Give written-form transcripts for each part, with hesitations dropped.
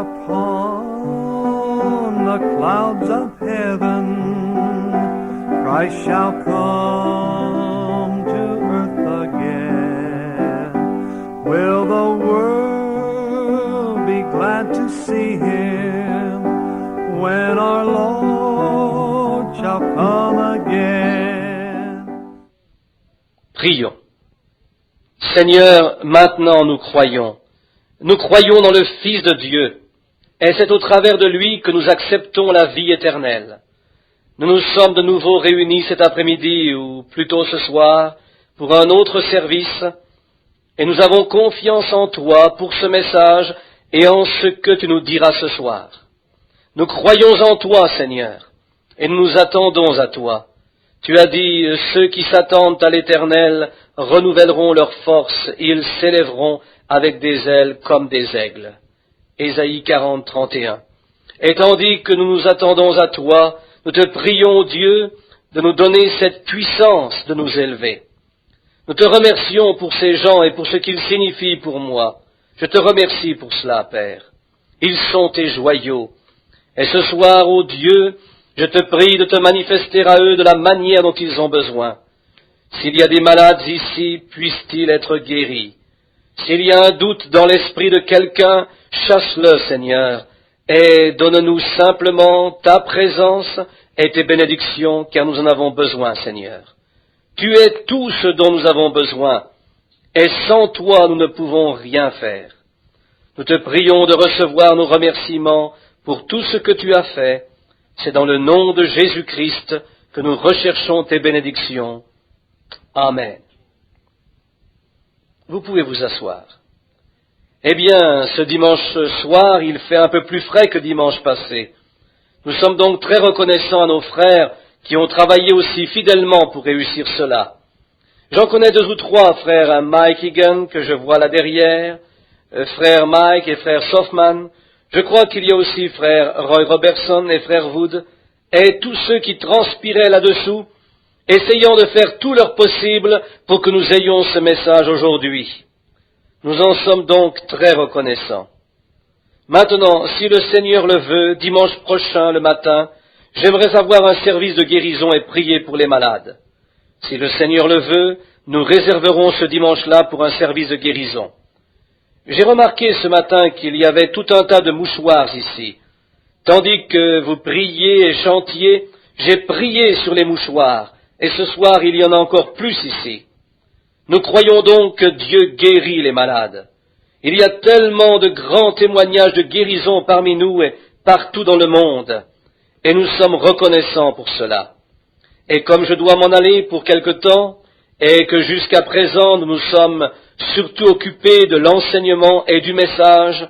upon the clouds of heaven, Christ shall come to earth again. Will the world be glad to see him when our Lord shall come again? Prions. Seigneur, maintenant nous croyons. Nous croyons dans le Fils de Dieu, et c'est au travers de lui que nous acceptons la vie éternelle. Nous nous sommes de nouveau réunis cet après-midi, ou plutôt ce soir, pour un autre service, et nous avons confiance en toi pour ce message et en ce que tu nous diras ce soir. Nous croyons en toi, Seigneur, et nous nous attendons à toi. Tu as dit, ceux qui s'attendent à l'Éternel renouvelleront leur force, et ils s'élèveront avec des ailes comme des aigles. Ésaïe 40, 31. Et tandis que nous nous attendons à toi, nous te prions, Dieu, de nous donner cette puissance de nous élever. Nous te remercions pour ces gens et pour ce qu'ils signifient pour moi. Je te remercie pour cela, Père. Ils sont tes joyaux. Et ce soir, ô Dieu, je te prie de te manifester à eux de la manière dont ils ont besoin. S'il y a des malades ici, puissent-ils être guéris. S'il y a un doute dans l'esprit de quelqu'un, chasse-le, Seigneur, et donne-nous simplement ta présence et tes bénédictions, car nous en avons besoin, Seigneur. Tu es tout ce dont nous avons besoin, et sans toi nous ne pouvons rien faire. Nous te prions de recevoir nos remerciements pour tout ce que tu as fait. C'est dans le nom de Jésus-Christ que nous recherchons tes bénédictions. Amen. Vous pouvez vous asseoir. Eh bien, ce dimanche soir, il fait un peu plus frais que dimanche passé. Nous sommes donc très reconnaissants à nos frères qui ont travaillé aussi fidèlement pour réussir cela. J'en connais 2 ou 3 frères, Mike Egan, que je vois là derrière, frère Mike et frère Softman. Je crois qu'il y a aussi frère Roy Robertson et frère Wood, et tous ceux qui transpiraient là-dessous, essayant de faire tout leur possible pour que nous ayons ce message aujourd'hui. Nous en sommes donc très reconnaissants. Maintenant, si le Seigneur le veut, dimanche prochain, le matin, j'aimerais avoir un service de guérison et prier pour les malades. Si le Seigneur le veut, nous réserverons ce dimanche-là pour un service de guérison. J'ai remarqué ce matin qu'il y avait tout un tas de mouchoirs ici. Tandis que vous priez et chantiez, j'ai prié sur les mouchoirs, et ce soir il y en a encore plus ici. Nous croyons donc que Dieu guérit les malades. Il y a tellement de grands témoignages de guérison parmi nous et partout dans le monde, et nous sommes reconnaissants pour cela. Et comme je dois m'en aller pour quelque temps, et que jusqu'à présent nous nous sommes surtout occupés de l'enseignement et du message,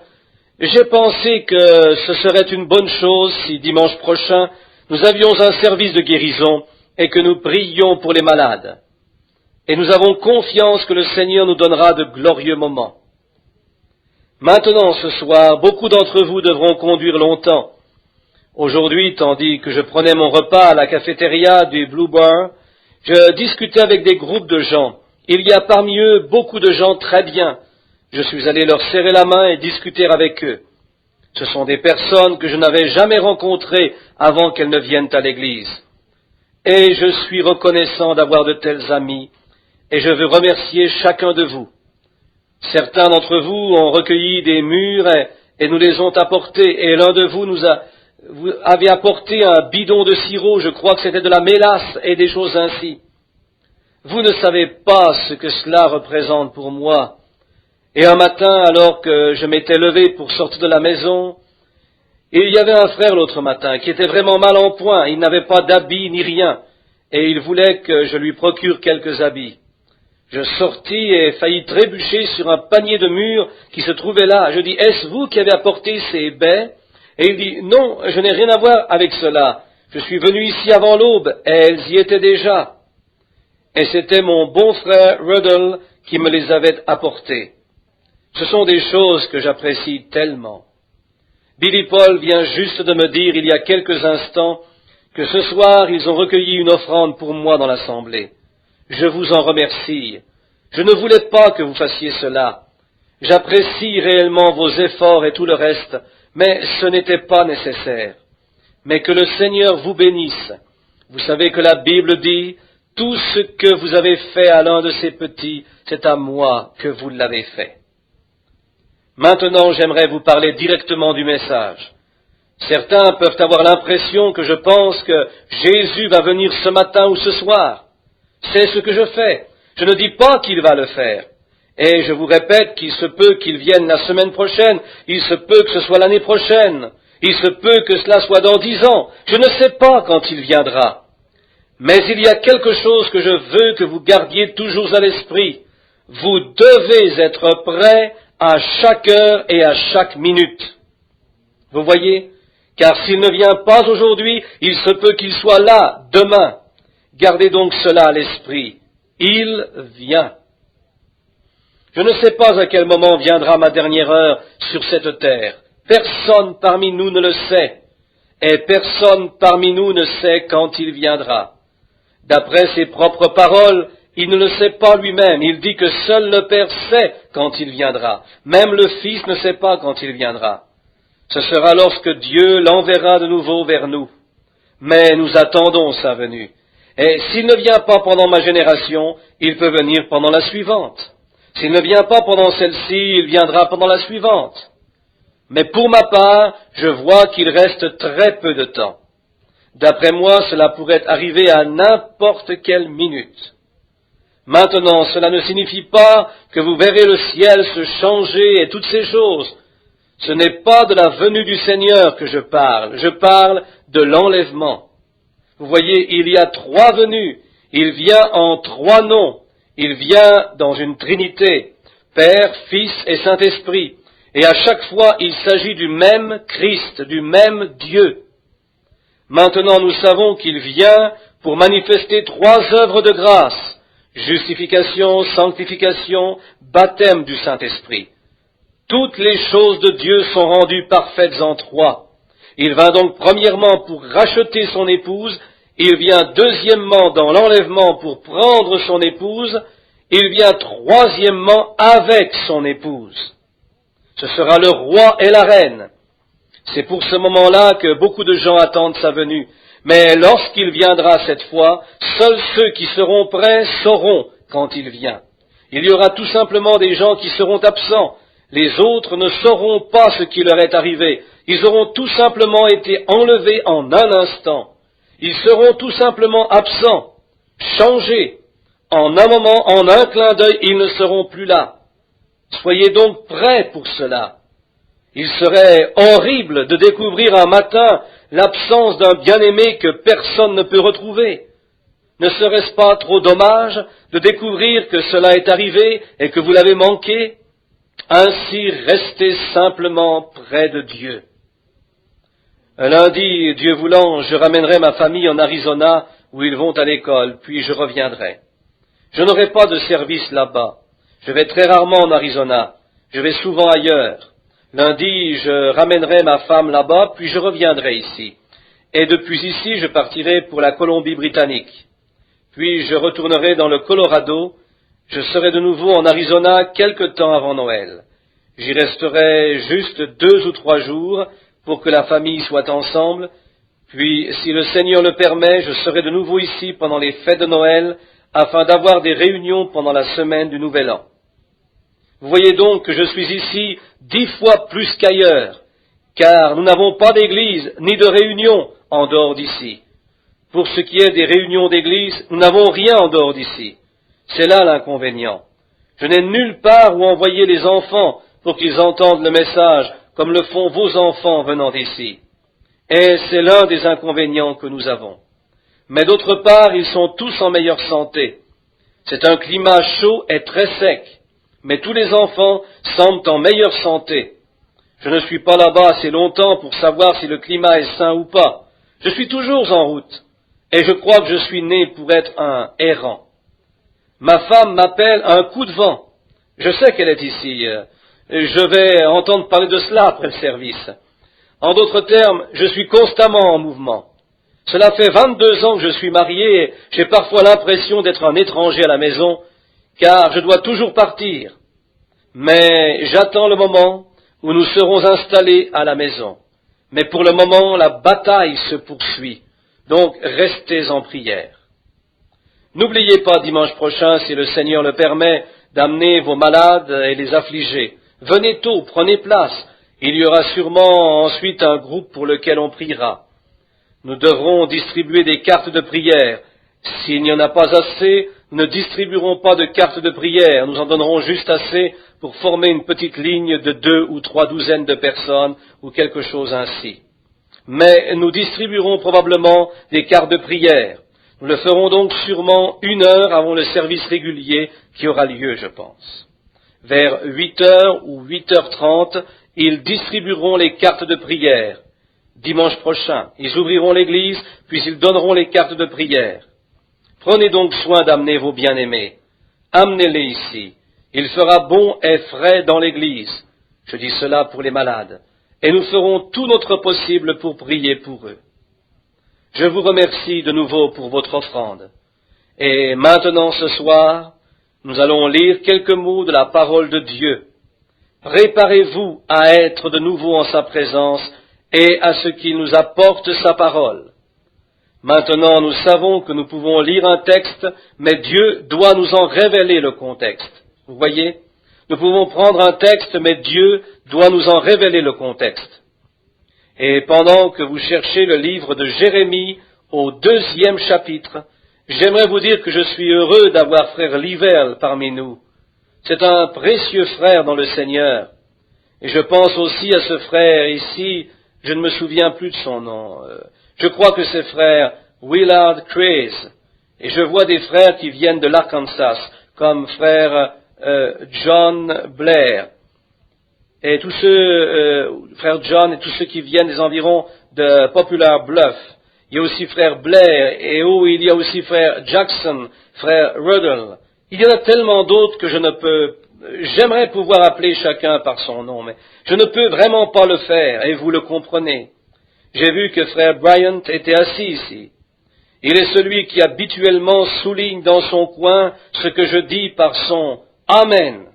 j'ai pensé que ce serait une bonne chose si dimanche prochain nous avions un service de guérison et que nous prions pour les malades. Et nous avons confiance que le Seigneur nous donnera de glorieux moments. Maintenant, ce soir, beaucoup d'entre vous devront conduire longtemps. Aujourd'hui, tandis que je prenais mon repas à la cafétéria du Blue Bar, je discutais avec des groupes de gens. Il y a parmi eux beaucoup de gens très bien. Je suis allé leur serrer la main et discuter avec eux. Ce sont des personnes que je n'avais jamais rencontrées avant qu'elles ne viennent à l'église. Et je suis reconnaissant d'avoir de tels amis, et je veux remercier chacun de vous. Certains d'entre vous ont recueilli des mûres et nous les ont apportés, et l'un de vous vous avez apporté un bidon de sirop, je crois que c'était de la mélasse et des choses ainsi. Vous ne savez pas ce que cela représente pour moi. Et un matin, alors que je m'étais levé pour sortir de la maison, il y avait un frère l'autre matin qui était vraiment mal en point. Il n'avait pas d'habits ni rien, et il voulait que je lui procure quelques habits. Je sortis et faillis trébucher sur un panier de mûres qui se trouvait là. Je dis, est-ce vous qui avez apporté ces baies? Et il dit, non, je n'ai rien à voir avec cela. Je suis venu ici avant l'aube, et elles y étaient déjà. Et c'était mon bon frère Ruddle qui me les avait apportées. Ce sont des choses que j'apprécie tellement. Billy Paul vient juste de me dire il y a quelques instants que ce soir ils ont recueilli une offrande pour moi dans l'assemblée. Je vous en remercie. Je ne voulais pas que vous fassiez cela. J'apprécie réellement vos efforts et tout le reste, mais ce n'était pas nécessaire. Mais que le Seigneur vous bénisse. Vous savez que la Bible dit, tout ce que vous avez fait à l'un de ces petits, c'est à moi que vous l'avez fait. Maintenant, j'aimerais vous parler directement du message. Certains peuvent avoir l'impression que je pense que Jésus va venir ce matin ou ce soir. C'est ce que je fais. Je ne dis pas qu'il va le faire. Et je vous répète qu'il se peut qu'il vienne la semaine prochaine, il se peut que ce soit l'année prochaine, il se peut que cela soit dans 10 ans. Je ne sais pas quand il viendra. Mais il y a quelque chose que je veux que vous gardiez toujours à l'esprit. Vous devez être prêts à chaque heure et à chaque minute. Vous voyez? Car s'il ne vient pas aujourd'hui, il se peut qu'il soit là demain. Gardez donc cela à l'esprit. Il vient. Je ne sais pas à quel moment viendra ma dernière heure sur cette terre. Personne parmi nous ne le sait. Et personne parmi nous ne sait quand il viendra. D'après ses propres paroles, il ne le sait pas lui-même. Il dit que seul le Père sait quand il viendra. Même le Fils ne sait pas quand il viendra. Ce sera lorsque Dieu l'enverra de nouveau vers nous. Mais nous attendons sa venue. Et s'il ne vient pas pendant ma génération, il peut venir pendant la suivante. S'il ne vient pas pendant celle-ci, il viendra pendant la suivante. Mais pour ma part, je vois qu'il reste très peu de temps. D'après moi, cela pourrait arriver à n'importe quelle minute. Maintenant, cela ne signifie pas que vous verrez le ciel se changer et toutes ces choses. Ce n'est pas de la venue du Seigneur que je parle de l'enlèvement. Vous voyez, il y a 3 venues, il vient en 3 noms, il vient dans une trinité, Père, Fils et Saint-Esprit, et à chaque fois il s'agit du même Christ, du même Dieu. Maintenant nous savons qu'il vient pour manifester 3 œuvres de grâce, justification, sanctification, baptême du Saint-Esprit. Toutes les choses de Dieu sont rendues parfaites en 3. Il vint donc premièrement pour racheter son épouse, il vient deuxièmement dans l'enlèvement pour prendre son épouse, il vient troisièmement avec son épouse. Ce sera le roi et la reine. C'est pour ce moment-là que beaucoup de gens attendent sa venue. Mais lorsqu'il viendra cette fois, seuls ceux qui seront prêts sauront quand il vient. Il y aura tout simplement des gens qui seront absents. Les autres ne sauront pas ce qui leur est arrivé. Ils auront tout simplement été enlevés en un instant. Ils seront tout simplement absents, changés. En un moment, en un clin d'œil, ils ne seront plus là. Soyez donc prêts pour cela. Il serait horrible de découvrir un matin l'absence d'un bien-aimé que personne ne peut retrouver. Ne serait-ce pas trop dommage de découvrir que cela est arrivé et que vous l'avez manqué? Ainsi, restez simplement près de Dieu. Un lundi, Dieu voulant, je ramènerai ma famille en Arizona où ils vont à l'école, puis je reviendrai. Je n'aurai pas de service là-bas. Je vais très rarement en Arizona. Je vais souvent ailleurs. Lundi, je ramènerai ma femme là-bas, puis je reviendrai ici. Et depuis ici, je partirai pour la Colombie-Britannique. Puis je retournerai dans le Colorado. Je serai de nouveau en Arizona quelque temps avant Noël. J'y resterai juste 2 ou 3 jours pour que la famille soit ensemble. Puis, si le Seigneur le permet, je serai de nouveau ici pendant les fêtes de Noël afin d'avoir des réunions pendant la semaine du Nouvel An. Vous voyez donc que je suis ici 10 fois plus qu'ailleurs, car nous n'avons pas d'église ni de réunion en dehors d'ici. Pour ce qui est des réunions d'église, nous n'avons rien en dehors d'ici. C'est là l'inconvénient. Je n'ai nulle part où envoyer les enfants pour qu'ils entendent le message, comme le font vos enfants venant d'ici. Et c'est l'un des inconvénients que nous avons. Mais d'autre part, ils sont tous en meilleure santé. C'est un climat chaud et très sec, mais tous les enfants semblent en meilleure santé. Je ne suis pas là-bas assez longtemps pour savoir si le climat est sain ou pas. Je suis toujours en route, et je crois que je suis né pour être un errant. Ma femme m'appelle un coup de vent. Je sais qu'elle est ici. Je vais entendre parler de cela après le service. En d'autres termes, je suis constamment en mouvement. Cela fait 22 ans que je suis marié et j'ai parfois l'impression d'être un étranger à la maison, car je dois toujours partir. Mais j'attends le moment où nous serons installés à la maison. Mais pour le moment, la bataille se poursuit. Donc, restez en prière. N'oubliez pas dimanche prochain, si le Seigneur le permet, d'amener vos malades et les affligés. Venez tôt, prenez place. Il y aura sûrement ensuite un groupe pour lequel on priera. Nous devrons distribuer des cartes de prière. S'il n'y en a pas assez, nous ne distribuerons pas de cartes de prière. Nous en donnerons juste assez pour former une petite ligne de 2 ou 3 douzaines de personnes ou quelque chose ainsi. Mais nous distribuerons probablement des cartes de prière. Nous le ferons donc sûrement 1 heure avant le service régulier qui aura lieu, je pense. Vers 8h ou 8h30, ils distribueront les cartes de prière. Dimanche prochain, ils ouvriront l'église, puis ils donneront les cartes de prière. Prenez donc soin d'amener vos bien-aimés. Amenez-les ici. Il fera bon et frais dans l'église. Je dis cela pour les malades. Et nous ferons tout notre possible pour prier pour eux. Je vous remercie de nouveau pour votre offrande. Et maintenant, ce soir, nous allons lire quelques mots de la parole de Dieu. Préparez-vous à être de nouveau en sa présence et à ce qu'il nous apporte sa parole. Maintenant, nous savons que nous pouvons lire un texte, mais Dieu doit nous en révéler le contexte. Vous voyez? Nous pouvons prendre un texte, mais Dieu doit nous en révéler le contexte. Et pendant que vous cherchez le livre de Jérémie au 2e chapitre, j'aimerais vous dire que je suis heureux d'avoir frère Livel parmi nous. C'est un précieux frère dans le Seigneur. Et je pense aussi à ce frère ici, je ne me souviens plus de son nom. Je crois que c'est frère Willard Craze. Et je vois des frères qui viennent de l'Arkansas, comme frère John Blair. Et tous ceux, frère John et tous ceux qui viennent des environs de Popular Bluff. Il y a aussi frère Blair, et il y a aussi frère Jackson, frère Ruddle. Il y en a tellement d'autres que j'aimerais pouvoir appeler chacun par son nom, mais je ne peux vraiment pas le faire, et vous le comprenez. J'ai vu que frère Bryant était assis ici. Il est celui qui habituellement souligne dans son coin ce que je dis par son Amen.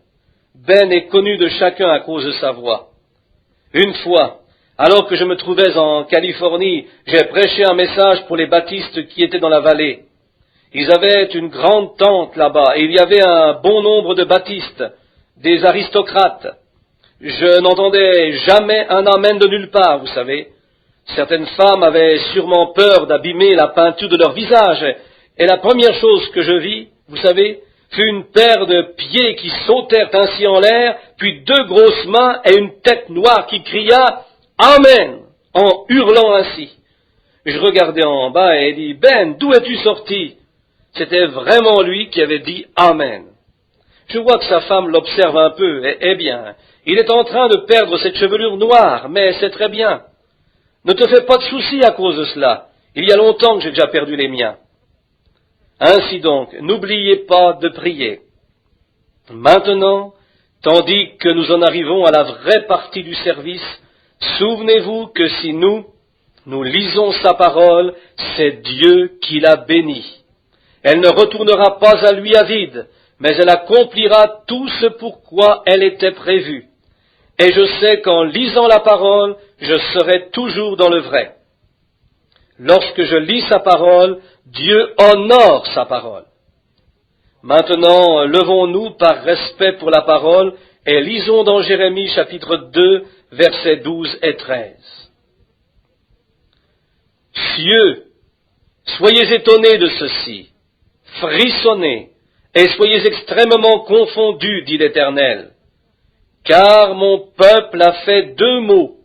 Ben est connu de chacun à cause de sa voix. Une fois, alors que je me trouvais en Californie, j'ai prêché un message pour les baptistes qui étaient dans la vallée. Ils avaient une grande tente là-bas, et il y avait un bon nombre de baptistes, des aristocrates. Je n'entendais jamais un amen de nulle part, vous savez. Certaines femmes avaient sûrement peur d'abîmer la peinture de leur visage, et la première chose que je vis, vous savez, fut une paire de pieds qui sautèrent ainsi en l'air, puis 2 grosses mains et une tête noire qui cria « Amen » en hurlant ainsi. Je regardais en bas et dis « Ben, d'où es-tu sorti ?» C'était vraiment lui qui avait dit « Amen ». Je vois que sa femme l'observe un peu. Eh bien, il est en train de perdre cette chevelure noire, mais c'est très bien. Ne te fais pas de soucis à cause de cela. Il y a longtemps que j'ai déjà perdu les miens. Ainsi donc, n'oubliez pas de prier. Maintenant, tandis que nous en arrivons à la vraie partie du service, souvenez-vous que si nous lisons sa parole, c'est Dieu qui la bénit. Elle ne retournera pas à lui à vide, mais elle accomplira tout ce pourquoi elle était prévue. Et je sais qu'en lisant la parole, je serai toujours dans le vrai. Lorsque je lis sa parole, Dieu honore sa parole. Maintenant, levons-nous par respect pour la parole et lisons dans Jérémie chapitre 2, versets 12 et 13. Cieux, soyez étonnés de ceci, frissonnez, et soyez extrêmement confondus, dit l'Éternel. Car mon peuple a fait 2 maux.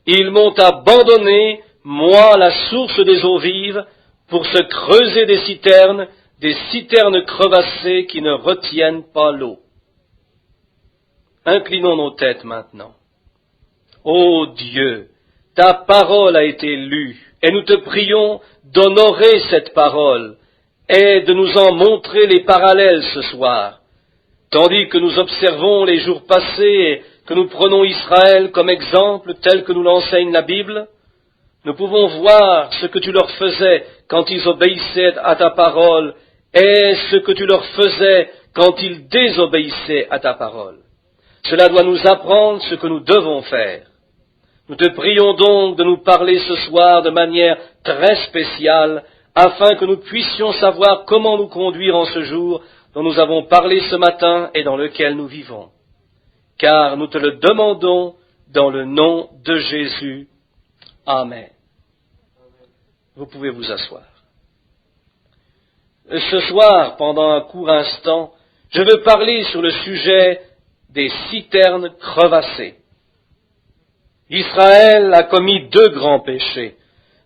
Ils m'ont abandonné, moi, la source des eaux vives, pour se creuser des citernes crevassées qui ne retiennent pas l'eau. Inclinons nos têtes maintenant. Ô Dieu, ta parole a été lue, et nous te prions d'honorer cette parole, et de nous en montrer les parallèles ce soir. Tandis que nous observons les jours passés et que nous prenons Israël comme exemple tel que nous l'enseigne la Bible, nous pouvons voir ce que tu leur faisais quand ils obéissaient à ta parole et ce que tu leur faisais quand ils désobéissaient à ta parole. Cela doit nous apprendre ce que nous devons faire. Nous te prions donc de nous parler ce soir de manière très spéciale, afin que nous puissions savoir comment nous conduire en ce jour dont nous avons parlé ce matin et dans lequel nous vivons. Car nous te le demandons dans le nom de Jésus. Amen. Vous pouvez vous asseoir. Ce soir, pendant un court instant, je veux parler sur le sujet des citernes crevassées. Israël a commis 2 grands péchés.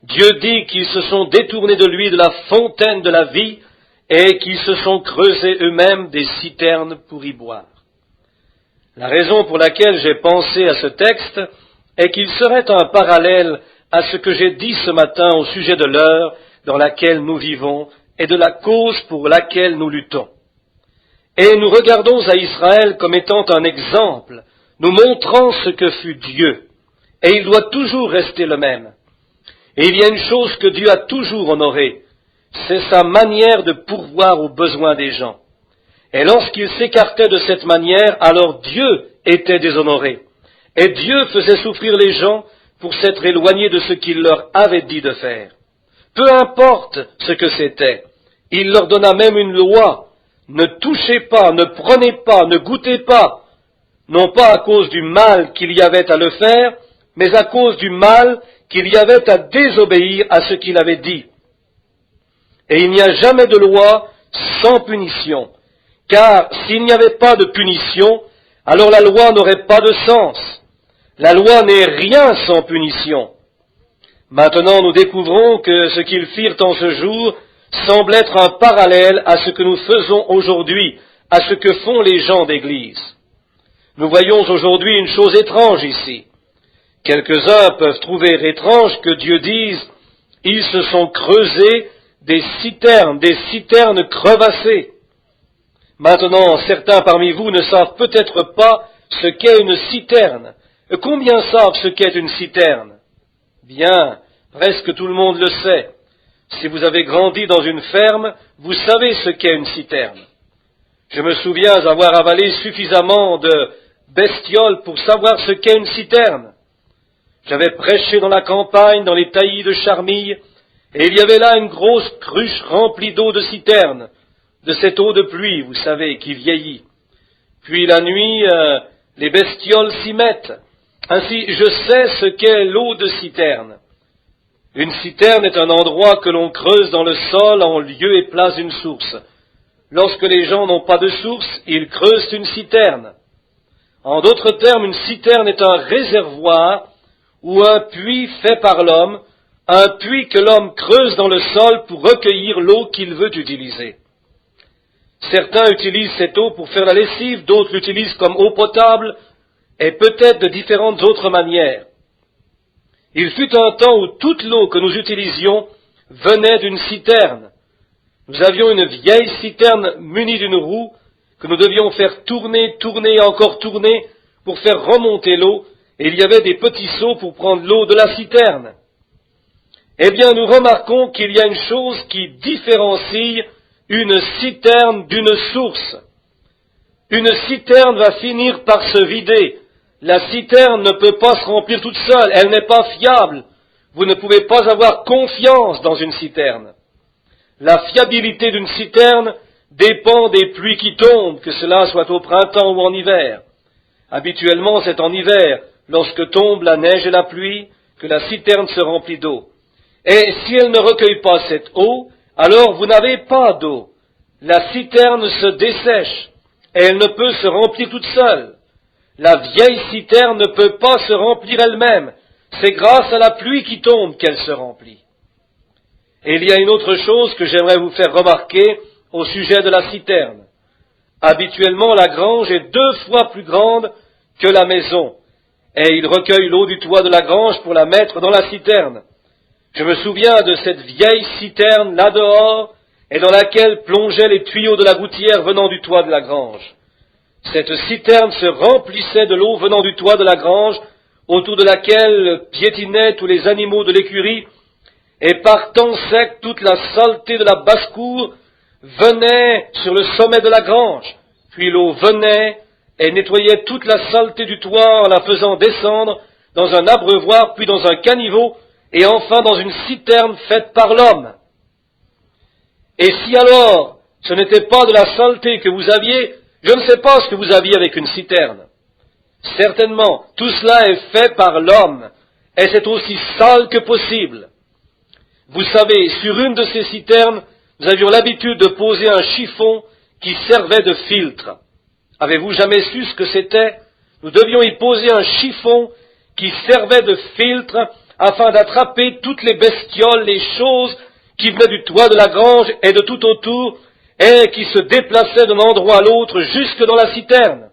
Dieu dit qu'ils se sont détournés de lui, de la fontaine de la vie, et qu'ils se sont creusés eux-mêmes des citernes pour y boire. La raison pour laquelle j'ai pensé à ce texte est qu'il serait un parallèle à ce que j'ai dit ce matin au sujet de l'heure dans laquelle nous vivons et de la cause pour laquelle nous luttons. Et nous regardons à Israël comme étant un exemple, nous montrant ce que fut Dieu. Et il doit toujours rester le même. Et il y a une chose que Dieu a toujours honorée, c'est sa manière de pourvoir aux besoins des gens. Et lorsqu'il s'écartait de cette manière, alors Dieu était déshonoré. Et Dieu faisait souffrir les gens pour s'être éloigné de ce qu'il leur avait dit de faire. Peu importe ce que c'était, il leur donna même une loi. Ne touchez pas, ne prenez pas, ne goûtez pas, non pas à cause du mal qu'il y avait à le faire, mais à cause du mal qu'il y avait à désobéir à ce qu'il avait dit. Et il n'y a jamais de loi sans punition, car s'il n'y avait pas de punition, alors la loi n'aurait pas de sens. La loi n'est rien sans punition. Maintenant, nous découvrons que ce qu'ils firent en ce jour semble être un parallèle à ce que nous faisons aujourd'hui, à ce que font les gens d'Église. Nous voyons aujourd'hui une chose étrange ici. Quelques-uns peuvent trouver étrange que Dieu dise « Ils se sont creusés des citernes crevassées ». Maintenant, certains parmi vous ne savent peut-être pas ce qu'est une citerne. Combien savent ce qu'est une citerne? Bien, presque tout le monde le sait. Si vous avez grandi dans une ferme, vous savez ce qu'est une citerne. Je me souviens avoir avalé suffisamment de bestioles pour savoir ce qu'est une citerne. J'avais prêché dans la campagne, dans les taillis de charmilles, et il y avait là une grosse cruche remplie d'eau de citerne, de cette eau de pluie, vous savez, qui vieillit. Puis la nuit, les bestioles s'y mettent. Ainsi, je sais ce qu'est l'eau de citerne. Une citerne est un endroit que l'on creuse dans le sol en lieu et place d'une source. Lorsque les gens n'ont pas de source, ils creusent une citerne. En d'autres termes, une citerne est un réservoir ou un puits fait par l'homme, un puits que l'homme creuse dans le sol pour recueillir l'eau qu'il veut utiliser. Certains utilisent cette eau pour faire la lessive, d'autres l'utilisent comme eau potable, et peut-être de différentes autres manières. Il fut un temps où toute l'eau que nous utilisions venait d'une citerne. Nous avions une vieille citerne munie d'une roue que nous devions faire tourner et encore tourner pour faire remonter l'eau, et il y avait des petits seaux pour prendre l'eau de la citerne. Eh bien, nous remarquons qu'il y a une chose qui différencie une citerne d'une source. Une citerne va finir par se vider. La citerne ne peut pas se remplir toute seule, elle n'est pas fiable. Vous ne pouvez pas avoir confiance dans une citerne. La fiabilité d'une citerne dépend des pluies qui tombent, que cela soit au printemps ou en hiver. Habituellement, c'est en hiver, lorsque tombe la neige et la pluie, que la citerne se remplit d'eau. Et si elle ne recueille pas cette eau, alors vous n'avez pas d'eau. La citerne se dessèche, et elle ne peut se remplir toute seule. La vieille citerne ne peut pas se remplir elle-même. C'est grâce à la pluie qui tombe qu'elle se remplit. Et il y a une autre chose que j'aimerais vous faire remarquer au sujet de la citerne. Habituellement, la grange est 2 fois plus grande que la maison, et il recueille l'eau du toit de la grange pour la mettre dans la citerne. Je me souviens de cette vieille citerne là dehors, et dans laquelle plongeaient les tuyaux de la gouttière venant du toit de la grange. Cette citerne se remplissait de l'eau venant du toit de la grange, autour de laquelle piétinaient tous les animaux de l'écurie, et par temps sec, toute la saleté de la basse-cour venait sur le sommet de la grange. Puis l'eau venait, et nettoyait toute la saleté du toit en la faisant descendre dans un abreuvoir, puis dans un caniveau, et enfin dans une citerne faite par l'homme. Et si alors ce n'était pas de la saleté que vous aviez, je ne sais pas ce que vous aviez avec une citerne. Certainement, tout cela est fait par l'homme, et c'est aussi sale que possible. Vous savez, sur une de ces citernes, nous avions l'habitude de poser un chiffon qui servait de filtre. Avez-vous jamais su ce que c'était? Nous devions y poser un chiffon qui servait de filtre afin d'attraper toutes les bestioles, les choses qui venaient du toit de la grange et de tout autour et qui se déplaçaient d'un endroit à l'autre jusque dans la citerne.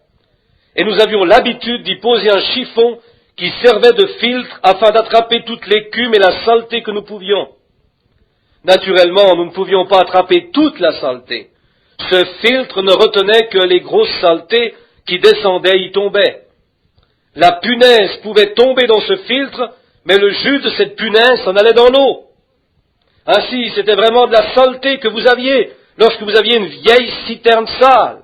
Et nous avions l'habitude d'y poser un chiffon qui servait de filtre afin d'attraper toute l'écume et la saleté que nous pouvions. Naturellement, nous ne pouvions pas attraper toute la saleté. Ce filtre ne retenait que les grosses saletés qui descendaient y tombaient. La punaise pouvait tomber dans ce filtre, mais le jus de cette punaise s'en allait dans l'eau. Ainsi, c'était vraiment de la saleté que vous aviez lorsque vous aviez une vieille citerne sale.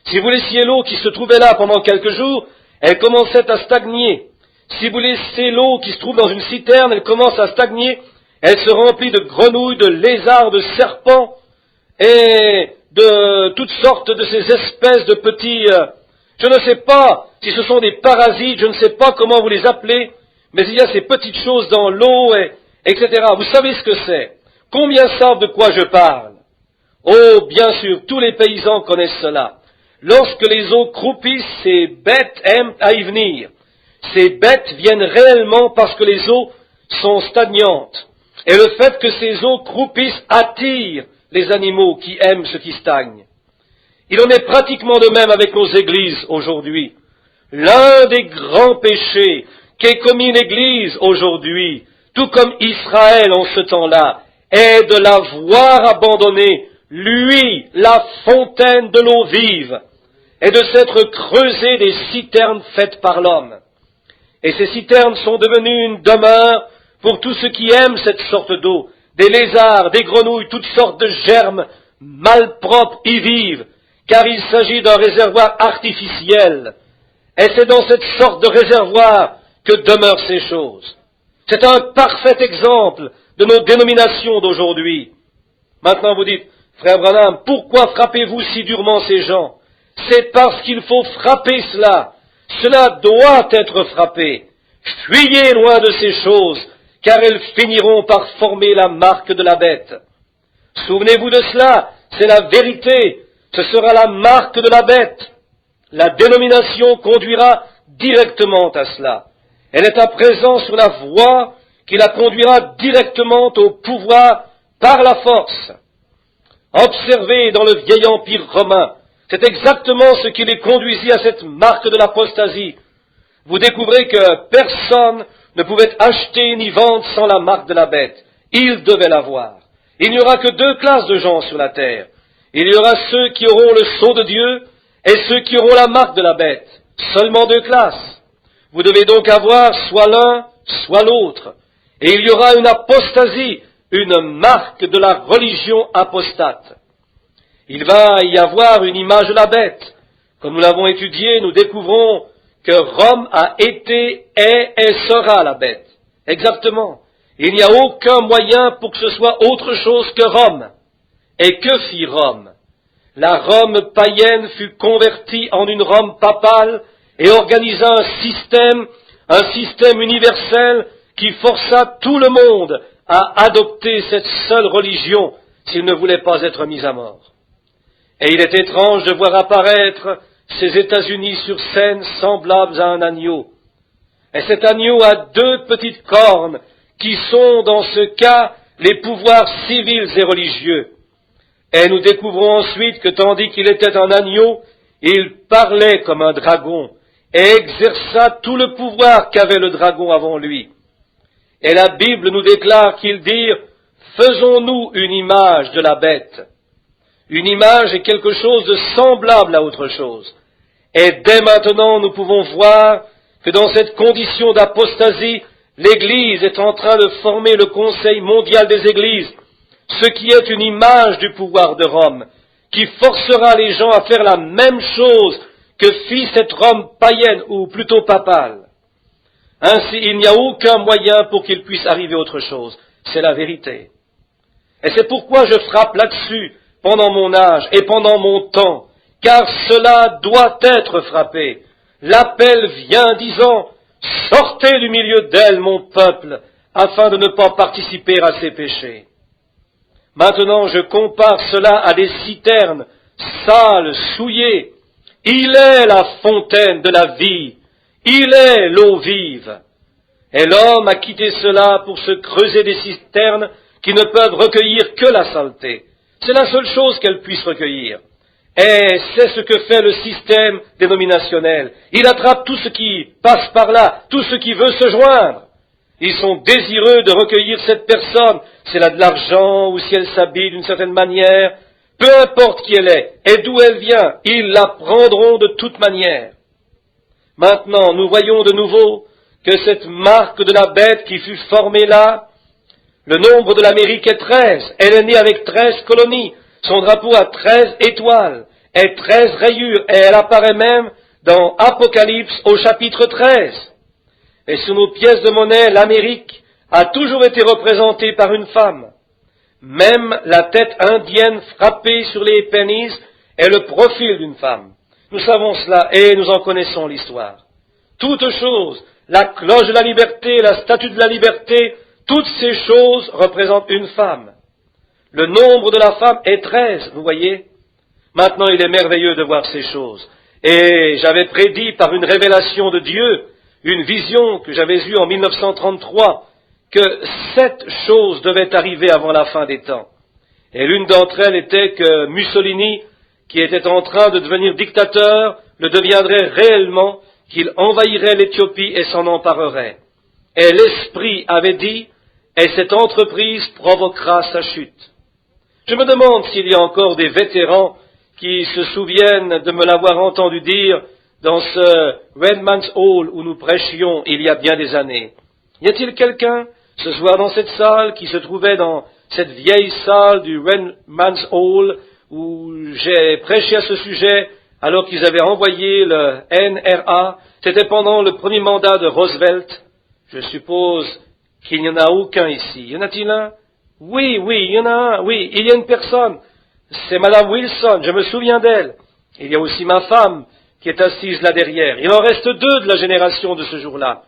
Si vous laissiez l'eau qui se trouvait là pendant quelques jours, elle commençait à stagner. Si vous laissez l'eau qui se trouve dans une citerne, elle commence à stagner, elle se remplit de grenouilles, de lézards, de serpents, et de toutes sortes de ces espèces de petits, je ne sais pas si ce sont des parasites, je ne sais pas comment vous les appelez, mais il y a ces petites choses dans l'eau, etc. Vous savez ce que c'est? Combien savent de quoi je parle? Oh, bien sûr, tous les paysans connaissent cela. Lorsque les eaux croupissent, ces bêtes aiment à y venir. Ces bêtes viennent réellement parce que les eaux sont stagnantes. Et le fait que ces eaux croupissent attire les animaux qui aiment ce qui stagne. Il en est pratiquement de même avec nos églises aujourd'hui. L'un des grands péchés qu'ait commis l'Église aujourd'hui, tout comme Israël en ce temps-là, est de la voir abandonner, lui, la fontaine de l'eau vive, et de s'être creusé des citernes faites par l'homme. Et ces citernes sont devenues une demeure pour tous ceux qui aiment cette sorte d'eau. Des lézards, des grenouilles, toutes sortes de germes malpropres y vivent, car il s'agit d'un réservoir artificiel. Et c'est dans cette sorte de réservoir que demeurent ces choses. C'est un parfait exemple de nos dénominations d'aujourd'hui. Maintenant vous dites, frère Branham, pourquoi frappez-vous si durement ces gens? C'est parce qu'il faut frapper cela. Cela doit être frappé. Fuyez loin de ces choses, car elles finiront par former la marque de la bête. Souvenez-vous de cela, c'est la vérité, ce sera la marque de la bête. La dénomination conduira directement à cela. Elle est à présent sur la voie qui la conduira directement au pouvoir par la force. Observez dans le vieil empire romain, c'est exactement ce qui les conduisit à cette marque de l'apostasie. Vous découvrez que personne ne pouvait acheter ni vendre sans la marque de la bête. Ils devaient l'avoir. Il n'y aura que deux classes de gens sur la terre. Il y aura ceux qui auront le sceau de Dieu et ceux qui auront la marque de la bête. Seulement deux classes. Vous devez donc avoir soit l'un, soit l'autre. Et il y aura une apostasie, une marque de la religion apostate. Il va y avoir une image de la bête. Comme nous l'avons étudié, nous découvrons que Rome a été, est et sera la bête. Exactement. Il n'y a aucun moyen pour que ce soit autre chose que Rome. Et que fit Rome? La Rome païenne fut convertie en une Rome papale et organisa un système universel qui força tout le monde à adopter cette seule religion s'il ne voulait pas être mis à mort. Et il est étrange de voir apparaître ces États-Unis sur scène semblables à un agneau. Et cet agneau a deux petites cornes qui sont, dans ce cas, les pouvoirs civils et religieux. Et nous découvrons ensuite que tandis qu'il était un agneau, il parlait comme un dragon et exerça tout le pouvoir qu'avait le dragon avant lui. Et la Bible nous déclare qu'ils dirent « Faisons-nous une image de la bête ». Une image est quelque chose de semblable à autre chose. Et dès maintenant, nous pouvons voir que dans cette condition d'apostasie, l'Église est en train de former le Conseil mondial des Églises, ce qui est une image du pouvoir de Rome, qui forcera les gens à faire la même chose que fit cette Rome païenne, ou plutôt papale. Ainsi, il n'y a aucun moyen pour qu'il puisse arriver autre chose. C'est la vérité. Et c'est pourquoi je frappe là-dessus pendant mon âge et pendant mon temps, car cela doit être frappé. L'appel vient disant, sortez du milieu d'elle, mon peuple, afin de ne pas participer à ses péchés. Maintenant, je compare cela à des citernes sales, souillées. Il est la fontaine de la vie. Il est l'eau vive. Et l'homme a quitté cela pour se creuser des cisternes qui ne peuvent recueillir que la saleté. C'est la seule chose qu'elles puissent recueillir. Et c'est ce que fait le système dénominationnel. Il attrape tout ce qui passe par là, tout ce qui veut se joindre. Ils sont désireux de recueillir cette personne, si elle a de l'argent ou si elle s'habille d'une certaine manière. Peu importe qui elle est et d'où elle vient, ils la prendront de toute manière. Maintenant, nous voyons de nouveau que cette marque de la bête qui fut formée là, le nombre de l'Amérique est 13. Elle est née avec 13 colonies. Son drapeau a 13 étoiles et 13 rayures, et elle apparaît même dans Apocalypse au chapitre 13. Et sur nos pièces de monnaie, l'Amérique a toujours été représentée par une femme. Même la tête indienne frappée sur les pennies est le profil d'une femme. Nous savons cela et nous en connaissons l'histoire. Toutes choses, la cloche de la liberté, la statue de la liberté, toutes ces choses représentent une femme. Le nombre de la femme est 13, vous voyez. Maintenant, il est merveilleux de voir ces choses. Et j'avais prédit par une révélation de Dieu, une vision que j'avais eue en 1933, que 7 choses devaient arriver avant la fin des temps. Et l'une d'entre elles était que Mussolini, qui était en train de devenir dictateur, le deviendrait réellement, qu'il envahirait l'Éthiopie et s'en emparerait. Et l'Esprit avait dit, et cette entreprise provoquera sa chute. Je me demande s'il y a encore des vétérans qui se souviennent de me l'avoir entendu dire dans ce Redman's Hall où nous prêchions il y a bien des années. Y a-t-il quelqu'un ce soir dans cette salle qui se trouvait dans cette vieille salle du Redman's Hall où j'ai prêché à ce sujet alors qu'ils avaient envoyé le NRA? C'était pendant le premier mandat de Roosevelt. Je suppose qu'il n'y en a aucun ici. Y en a-t-il un? Oui, il y en a un, oui, il y a une personne. C'est Madame Wilson, je me souviens d'elle. Il y a aussi ma femme qui est assise là derrière. Il en reste 2 de la génération de ce jour-là.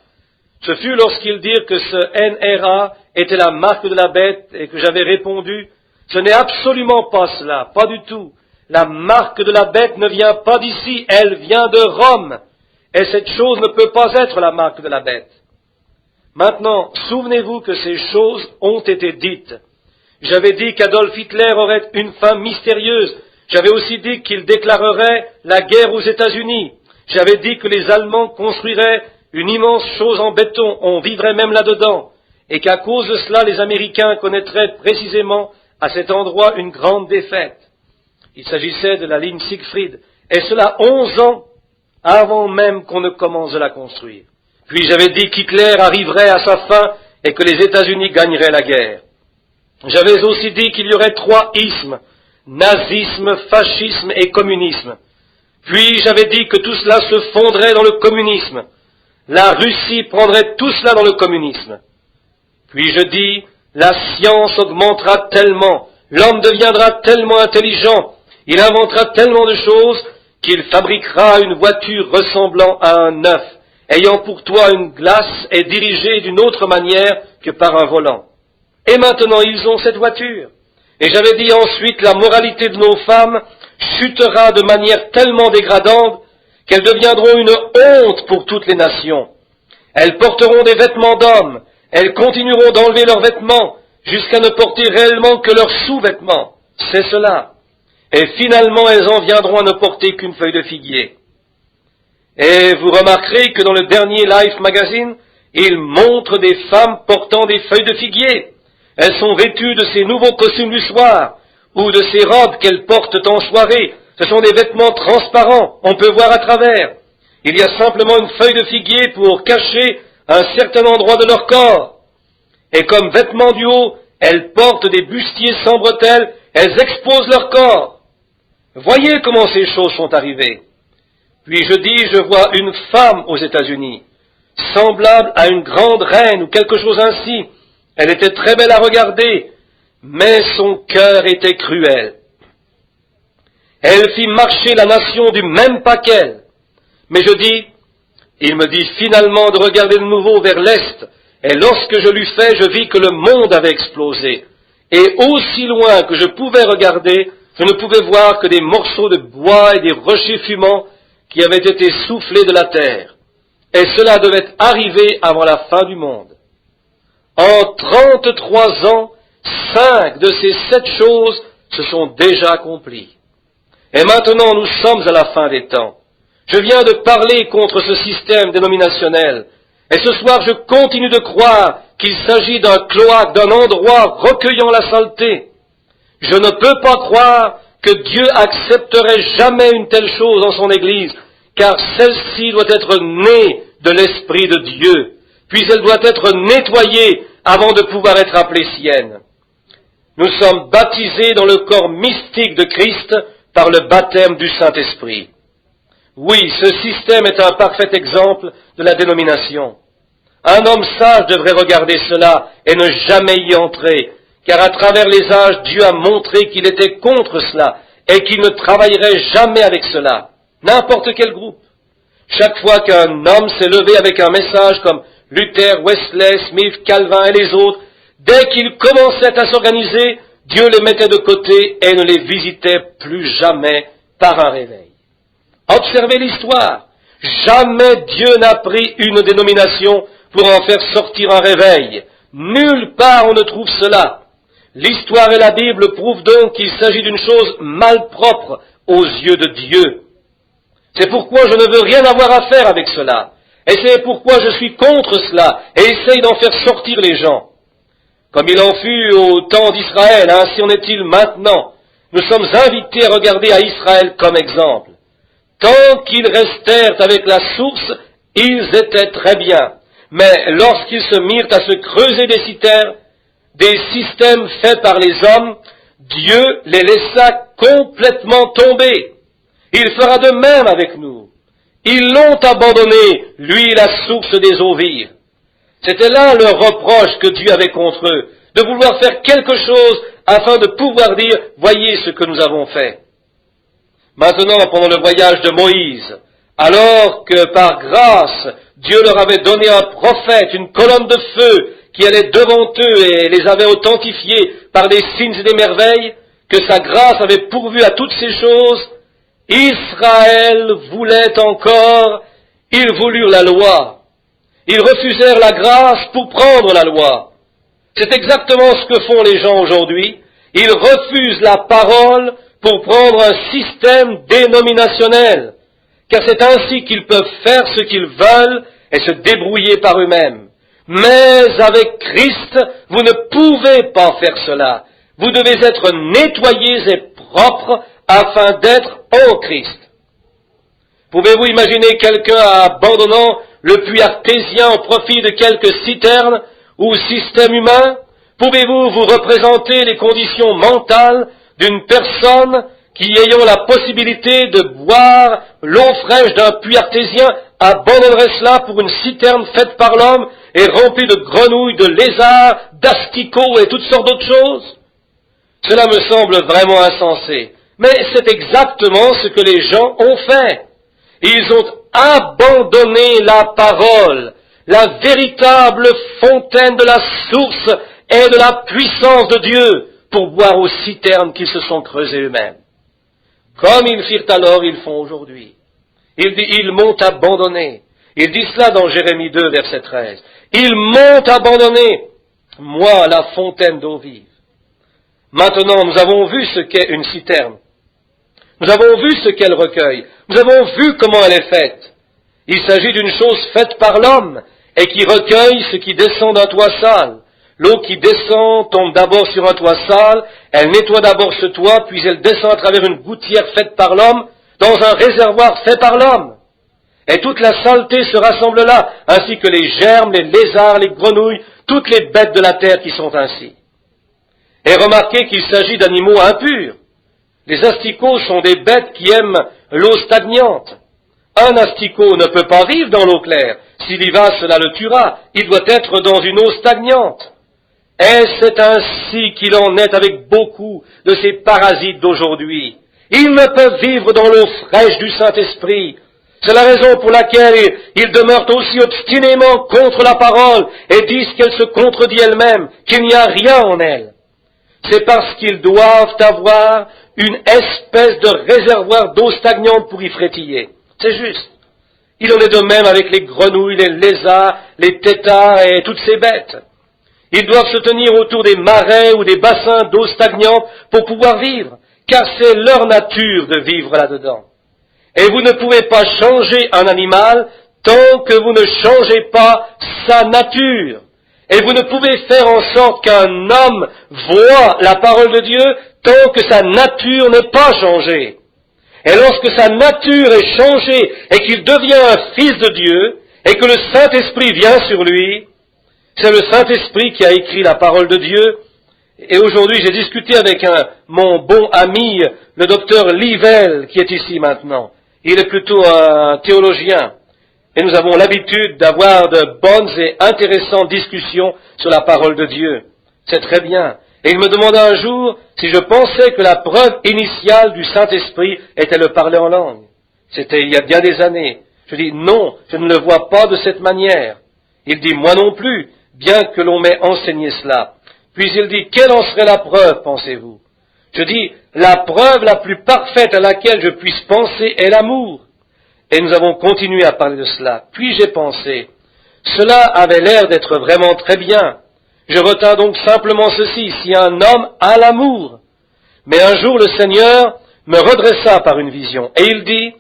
Ce fut lorsqu'ils dirent que ce NRA était la marque de la bête et que j'avais répondu, ce n'est absolument pas cela, pas du tout. La marque de la bête ne vient pas d'ici, elle vient de Rome. Et cette chose ne peut pas être la marque de la bête. Maintenant, souvenez-vous que ces choses ont été dites. J'avais dit qu'Adolf Hitler aurait une femme mystérieuse. J'avais aussi dit qu'il déclarerait la guerre aux États-Unis. J'avais dit que les Allemands construiraient une immense chose en béton, on vivrait même là-dedans, et qu'à cause de cela, les Américains connaîtraient précisément à cet endroit une grande défaite. Il s'agissait de la ligne Siegfried, et cela 11 ans avant même qu'on ne commence de la construire. Puis j'avais dit qu'Hitler arriverait à sa fin et que les États-Unis gagneraient la guerre. J'avais aussi dit qu'il y aurait 3 ismes, nazisme, fascisme et communisme. Puis j'avais dit que tout cela se fondrait dans le communisme. La Russie prendrait tout cela dans le communisme. Puis je dis, la science augmentera tellement, l'homme deviendra tellement intelligent, il inventera tellement de choses qu'il fabriquera une voiture ressemblant à un œuf, ayant pour toit une glace et dirigée d'une autre manière que par un volant. Et maintenant ils ont cette voiture. Et j'avais dit ensuite, la moralité de nos femmes chutera de manière tellement dégradante qu'elles deviendront une honte pour toutes les nations. Elles porteront des vêtements d'hommes, elles continueront d'enlever leurs vêtements jusqu'à ne porter réellement que leurs sous-vêtements. C'est cela. Et finalement, elles en viendront à ne porter qu'une feuille de figuier. Et vous remarquerez que dans le dernier Life Magazine, il montre des femmes portant des feuilles de figuier. Elles sont vêtues de ces nouveaux costumes du soir, ou de ces robes qu'elles portent en soirée. Ce sont des vêtements transparents, on peut voir à travers. Il y a simplement une feuille de figuier pour cacher un certain endroit de leur corps. Et comme vêtements du haut, elles portent des bustiers sans bretelles, elles exposent leur corps. Voyez comment ces choses sont arrivées. Puis jeudi, je vois une femme aux États-Unis, semblable à une grande reine ou quelque chose ainsi. Elle était très belle à regarder, mais son cœur était cruel. Elle fit marcher la nation du même pas qu'elle. Mais je dis, il me dit finalement de regarder de nouveau vers l'Est, et lorsque je l'eus fait, je vis que le monde avait explosé. Et aussi loin que je pouvais regarder, je ne pouvais voir que des morceaux de bois et des rochers fumants qui avaient été soufflés de la terre. Et cela devait arriver avant la fin du monde. En 33 ans, 5 de ces 7 choses se sont déjà accomplies. Et maintenant, nous sommes à la fin des temps. Je viens de parler contre ce système dénominationnel. Et ce soir, je continue de croire qu'il s'agit d'un cloaque, d'un endroit recueillant la saleté. Je ne peux pas croire que Dieu accepterait jamais une telle chose dans son Église, car celle-ci doit être née de l'Esprit de Dieu, puis elle doit être nettoyée avant de pouvoir être appelée sienne. Nous sommes baptisés dans le corps mystique de Christ par le baptême du Saint-Esprit. Oui, ce système est un parfait exemple de la dénomination. Un homme sage devrait regarder cela et ne jamais y entrer, car à travers les âges, Dieu a montré qu'il était contre cela et qu'il ne travaillerait jamais avec cela. N'importe quel groupe. Chaque fois qu'un homme s'est levé avec un message comme Luther, Wesley, Smith, Calvin et les autres, dès qu'ils commençaient à s'organiser, Dieu les mettait de côté et ne les visitait plus jamais par un réveil. Observez l'histoire. Jamais Dieu n'a pris une dénomination pour en faire sortir un réveil. Nulle part on ne trouve cela. L'histoire et la Bible prouvent donc qu'il s'agit d'une chose malpropre aux yeux de Dieu. C'est pourquoi je ne veux rien avoir à faire avec cela. Et c'est pourquoi je suis contre cela et essaye d'en faire sortir les gens. Comme il en fut au temps d'Israël, ainsi en est-il maintenant. Nous sommes invités à regarder à Israël comme exemple. Tant qu'ils restèrent avec la source, ils étaient très bien. Mais lorsqu'ils se mirent à se creuser des systèmes faits par les hommes, Dieu les laissa complètement tomber. Il fera de même avec nous. Ils l'ont abandonné, lui la source des eaux vives. C'était là le reproche que Dieu avait contre eux, de vouloir faire quelque chose afin de pouvoir dire, voyez ce que nous avons fait. Maintenant, pendant le voyage de Moïse, alors que par grâce, Dieu leur avait donné un prophète, une colonne de feu qui allait devant eux et les avait authentifiés par des signes et des merveilles, que sa grâce avait pourvu à toutes ces choses, Israël voulait encore, ils voulurent la loi. Ils refusèrent la grâce pour prendre la loi. C'est exactement ce que font les gens aujourd'hui. Ils refusent la parole pour prendre un système dénominationnel, car c'est ainsi qu'ils peuvent faire ce qu'ils veulent et se débrouiller par eux-mêmes. Mais avec Christ, vous ne pouvez pas faire cela. Vous devez être nettoyés et propres afin d'être en Christ. Pouvez-vous imaginer quelqu'un abandonnant le puits artésien au profit de quelques citernes ou systèmes humains? Pouvez-vous vous représenter les conditions mentales d'une personne qui, ayant la possibilité de boire l'eau fraîche d'un puits artésien, abandonnerait cela pour une citerne faite par l'homme et remplie de grenouilles, de lézards, d'asticots et toutes sortes d'autres choses? Cela me semble vraiment insensé. Mais c'est exactement ce que les gens ont fait. Ils ont abandonné la parole, la véritable fontaine de la source et de la puissance de Dieu, pour boire aux citernes qu'ils se sont creusées eux-mêmes. Comme ils firent alors, ils font aujourd'hui. Il dit, ils m'ont abandonné. Il dit cela dans Jérémie 2, verset 13. Ils m'ont abandonné, moi, la fontaine d'eau vive. Maintenant, nous avons vu ce qu'est une citerne. Nous avons vu ce qu'elle recueille. Nous avons vu comment elle est faite. Il s'agit d'une chose faite par l'homme et qui recueille ce qui descend d'un toit sale. L'eau qui descend tombe d'abord sur un toit sale, elle nettoie d'abord ce toit, puis elle descend à travers une gouttière faite par l'homme, dans un réservoir fait par l'homme. Et toute la saleté se rassemble là, ainsi que les germes, les lézards, les grenouilles, toutes les bêtes de la terre qui sont ainsi. Et remarquez qu'il s'agit d'animaux impurs. Les asticots sont des bêtes qui aiment l'eau stagnante. Un asticot ne peut pas vivre dans l'eau claire. S'il y va, cela le tuera. Il doit être dans une eau stagnante. Et c'est ainsi qu'il en est avec beaucoup de ces parasites d'aujourd'hui. Ils ne peuvent vivre dans l'eau fraîche du Saint-Esprit. C'est la raison pour laquelle ils demeurent aussi obstinément contre la parole et disent qu'elle se contredit elle-même, qu'il n'y a rien en elle. C'est parce qu'ils doivent avoir une espèce de réservoir d'eau stagnante pour y frétiller. C'est juste. Il en est de même avec les grenouilles, les lézards, les têtards et toutes ces bêtes. Ils doivent se tenir autour des marais ou des bassins d'eau stagnante pour pouvoir vivre, car c'est leur nature de vivre là-dedans. Et vous ne pouvez pas changer un animal tant que vous ne changez pas sa nature. Et vous ne pouvez faire en sorte qu'un homme voie la parole de Dieu tant que sa nature n'est pas changée. Et lorsque sa nature est changée et qu'il devient un fils de Dieu et que le Saint-Esprit vient sur lui, c'est le Saint-Esprit qui a écrit la parole de Dieu. Et aujourd'hui, j'ai discuté avec mon bon ami, le docteur Livell, qui est ici maintenant. Il est plutôt un théologien. Et nous avons l'habitude d'avoir de bonnes et intéressantes discussions sur la parole de Dieu. C'est très bien. Et il me demanda un jour si je pensais que la preuve initiale du Saint-Esprit était le parler en langue. C'était il y a bien des années. Je dis non, je ne le vois pas de cette manière. Il dit moi non plus, bien que l'on m'ait enseigné cela. Puis il dit quelle en serait la preuve, pensez-vous? Je dis la preuve la plus parfaite à laquelle je puisse penser est l'amour. Et nous avons continué à parler de cela. Puis j'ai pensé, cela avait l'air d'être vraiment très bien. Je retins donc simplement ceci, si un homme a l'amour. Mais un jour le Seigneur me redressa par une vision, et il dit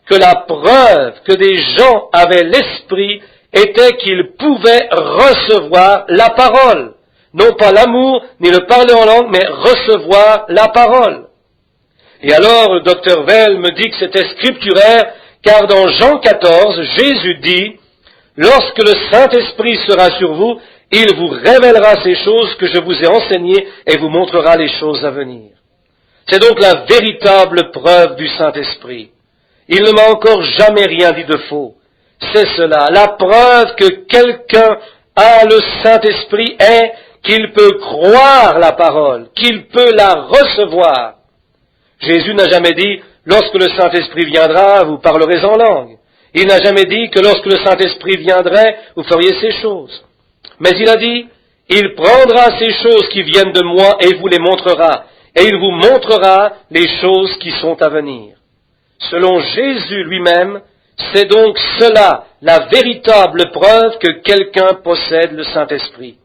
que la preuve que des gens avaient l'esprit était qu'ils pouvaient recevoir la parole. Non pas l'amour, ni le parler en langue, mais recevoir la parole. Et alors le docteur Vell me dit que c'était scripturaire, car dans Jean 14, Jésus dit, « Lorsque le Saint-Esprit sera sur vous, il vous révélera ces choses que je vous ai enseignées et vous montrera les choses à venir. » C'est donc la véritable preuve du Saint-Esprit. Il ne m'a encore jamais rien dit de faux. C'est cela. La preuve que quelqu'un a le Saint-Esprit est qu'il peut croire la parole, qu'il peut la recevoir. Jésus n'a jamais dit, lorsque le Saint-Esprit viendra, vous parlerez en langue. Il n'a jamais dit que lorsque le Saint-Esprit viendrait, vous feriez ces choses. Mais il a dit, il prendra ces choses qui viennent de moi et vous les montrera, et il vous montrera les choses qui sont à venir. Selon Jésus lui-même, c'est donc cela la véritable preuve que quelqu'un possède le Saint-Esprit.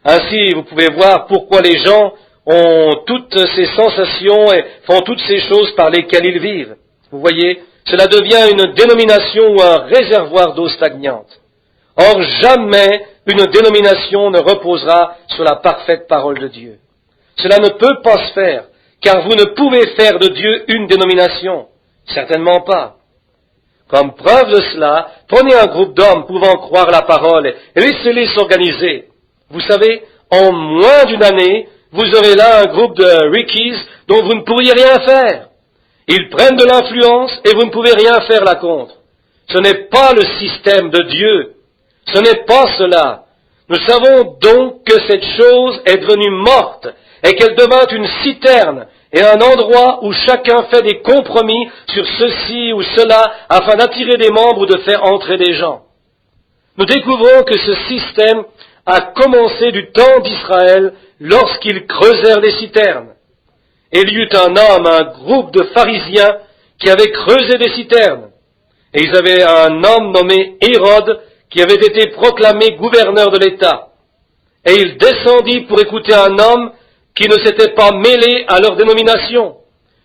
Ainsi, vous pouvez voir pourquoi les gens ont toutes ces sensations et font toutes ces choses par lesquelles ils vivent. Vous voyez, cela devient une dénomination ou un réservoir d'eau stagnante. Or, jamais une dénomination ne reposera sur la parfaite parole de Dieu. Cela ne peut pas se faire, car vous ne pouvez faire de Dieu une dénomination. Certainement pas. Comme preuve de cela, prenez un groupe d'hommes pouvant croire la parole et laissez-les s'organiser. Vous savez, en moins d'une année, vous aurez là un groupe de Rickies dont vous ne pourriez rien faire. Ils prennent de l'influence et vous ne pouvez rien faire là contre. Ce n'est pas le système de Dieu. Ce n'est pas cela. Nous savons donc que cette chose est devenue morte et qu'elle devint une citerne et un endroit où chacun fait des compromis sur ceci ou cela afin d'attirer des membres ou de faire entrer des gens. Nous découvrons que ce système a commencé du temps d'Israël lorsqu'ils creusèrent des citernes. Et il y eut un homme, un groupe de pharisiens qui avaient creusé des citernes. Et ils avaient un homme nommé Hérode qui avait été proclamé gouverneur de l'État. Et il descendit pour écouter un homme qui ne s'était pas mêlé à leur dénomination.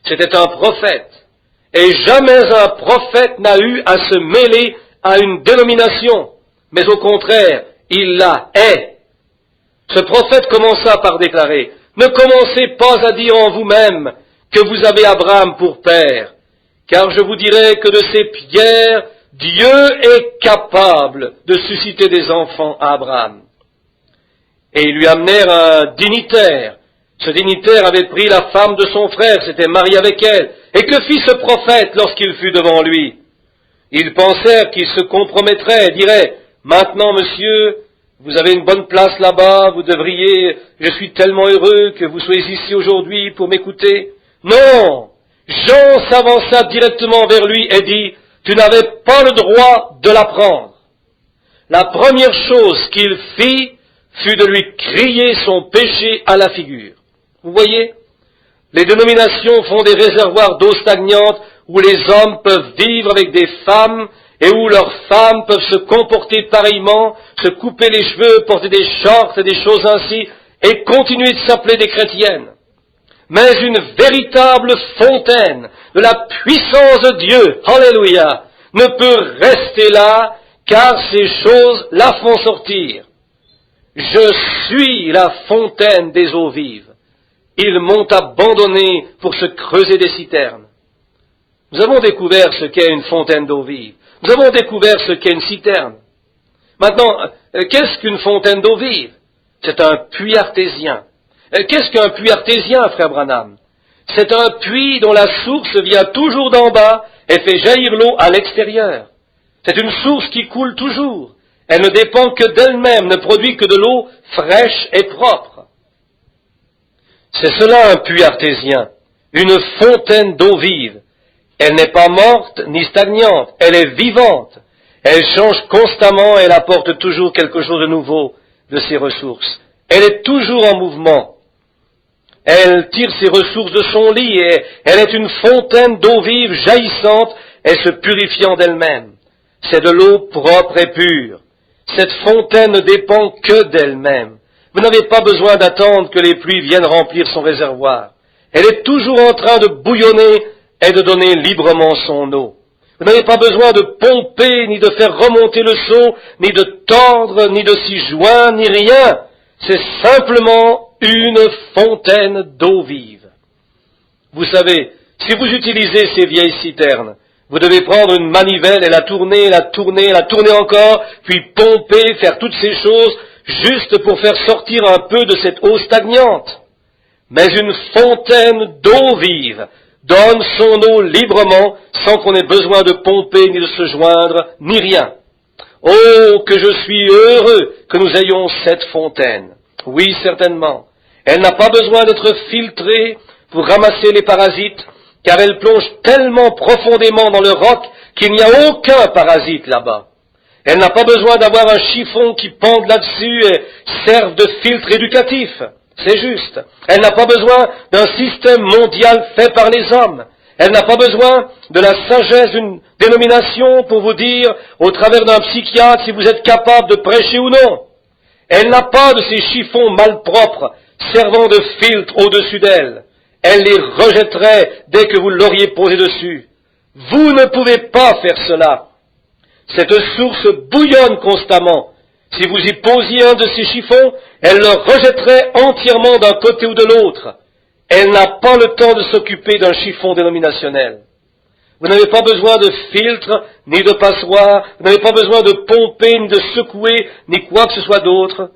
C'était un prophète. Et jamais un prophète n'a eu à se mêler à une dénomination. Mais au contraire, il la hait. Ce prophète commença par déclarer, « Ne commencez pas à dire en vous-même que vous avez Abraham pour père, car je vous dirai que de ces pierres, Dieu est capable de susciter des enfants à Abraham. » Et ils lui amenèrent un dignitaire. Ce dignitaire avait pris la femme de son frère, s'était marié avec elle. Et que fit ce prophète lorsqu'il fut devant lui? Ils pensèrent qu'ils se compromettraient et diraient, maintenant, monsieur, vous avez une bonne place là-bas, vous devriez, je suis tellement heureux que vous soyez ici aujourd'hui pour m'écouter. Non! Jean s'avança directement vers lui et dit, tu n'avais pas le droit de la prendre. La première chose qu'il fit fut de lui crier son péché à la figure. Vous voyez? Les dénominations font des réservoirs d'eau stagnante où les hommes peuvent vivre avec des femmes et où leurs femmes peuvent se comporter pareillement, se couper les cheveux, porter des shorts et des choses ainsi, et continuer de s'appeler des chrétiennes. Mais une véritable fontaine de la puissance de Dieu, alléluia, ne peut rester là, car ces choses la font sortir. Je suis la fontaine des eaux vives. Ils m'ont abandonné pour se creuser des citernes. Nous avons découvert ce qu'est une fontaine d'eau vive. Nous avons découvert ce qu'est une citerne. Maintenant, qu'est-ce qu'une fontaine d'eau vive? C'est un puits artésien. Qu'est-ce qu'un puits artésien, frère Branham? C'est un puits dont la source vient toujours d'en bas et fait jaillir l'eau à l'extérieur. C'est une source qui coule toujours. Elle ne dépend que d'elle-même, ne produit que de l'eau fraîche et propre. C'est cela un puits artésien, une fontaine d'eau vive. Elle n'est pas morte ni stagnante, elle est vivante. Elle change constamment et elle apporte toujours quelque chose de nouveau de ses ressources. Elle est toujours en mouvement. Elle tire ses ressources de son lit et elle est une fontaine d'eau vive jaillissante et se purifiant d'elle-même. C'est de l'eau propre et pure. Cette fontaine ne dépend que d'elle-même. Vous n'avez pas besoin d'attendre que les pluies viennent remplir son réservoir. Elle est toujours en train de bouillonner et de donner librement son eau. Vous n'avez pas besoin de pomper, ni de faire remonter le seau, ni de tordre, ni de s'y joindre, ni rien. C'est simplement une fontaine d'eau vive. Vous savez, si vous utilisez ces vieilles citernes, vous devez prendre une manivelle et la tourner encore, puis pomper, faire toutes ces choses, juste pour faire sortir un peu de cette eau stagnante. Mais une fontaine d'eau vive donne son eau librement, sans qu'on ait besoin de pomper, ni de se joindre, ni rien. Oh, que je suis heureux que nous ayons cette fontaine. Oui, certainement. Elle n'a pas besoin d'être filtrée pour ramasser les parasites, car elle plonge tellement profondément dans le roc qu'il n'y a aucun parasite là-bas. Elle n'a pas besoin d'avoir un chiffon qui pende là-dessus et serve de filtre éducatif. C'est juste. Elle n'a pas besoin d'un système mondial fait par les hommes. Elle n'a pas besoin de la sagesse d'une dénomination pour vous dire, au travers d'un psychiatre, si vous êtes capable de prêcher ou non. Elle n'a pas de ces chiffons malpropres servant de filtre au-dessus d'elle. Elle les rejetterait dès que vous l'auriez posé dessus. Vous ne pouvez pas faire cela. Cette source bouillonne constamment. Si vous y posiez un de ces chiffons, elle le rejetterait entièrement d'un côté ou de l'autre. Elle n'a pas le temps de s'occuper d'un chiffon dénominationnel. Vous n'avez pas besoin de filtre, ni de passoire, vous n'avez pas besoin de pomper, ni de secouer, ni quoi que ce soit d'autre.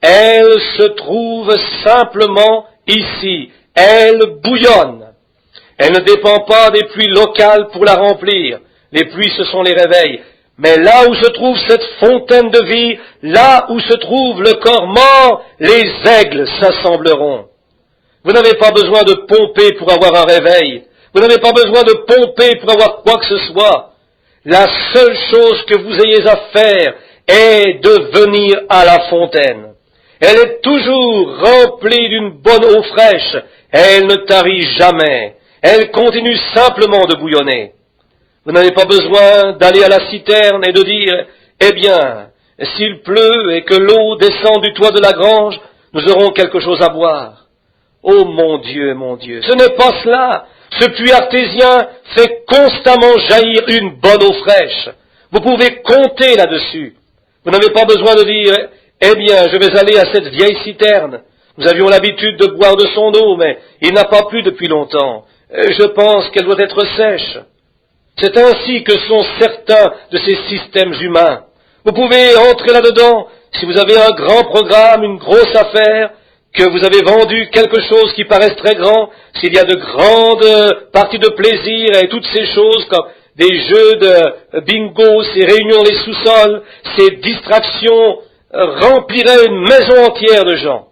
Elle se trouve simplement ici. Elle bouillonne. Elle ne dépend pas des pluies locales pour la remplir. Les pluies, ce sont les réveils. Mais là où se trouve cette fontaine de vie, là où se trouve le corps mort, les aigles s'assembleront. Vous n'avez pas besoin de pomper pour avoir un réveil. Vous n'avez pas besoin de pomper pour avoir quoi que ce soit. La seule chose que vous ayez à faire est de venir à la fontaine. Elle est toujours remplie d'une bonne eau fraîche. Elle ne tarit jamais. Elle continue simplement de bouillonner. Vous n'avez pas besoin d'aller à la citerne et de dire, eh bien, s'il pleut et que l'eau descend du toit de la grange, nous aurons quelque chose à boire. Oh mon Dieu, ce n'est pas cela. Ce puits artésien fait constamment jaillir une bonne eau fraîche. Vous pouvez compter là-dessus. Vous n'avez pas besoin de dire, eh bien, je vais aller à cette vieille citerne. Nous avions l'habitude de boire de son eau, mais il n'a pas plu depuis longtemps. Je pense qu'elle doit être sèche. C'est ainsi que sont certains de ces systèmes humains. Vous pouvez entrer là-dedans, si vous avez un grand programme, une grosse affaire, que vous avez vendu quelque chose qui paraisse très grand, s'il y a de grandes parties de plaisir et toutes ces choses, comme des jeux de bingo, ces réunions dans les sous-sols, ces distractions rempliraient une maison entière de gens.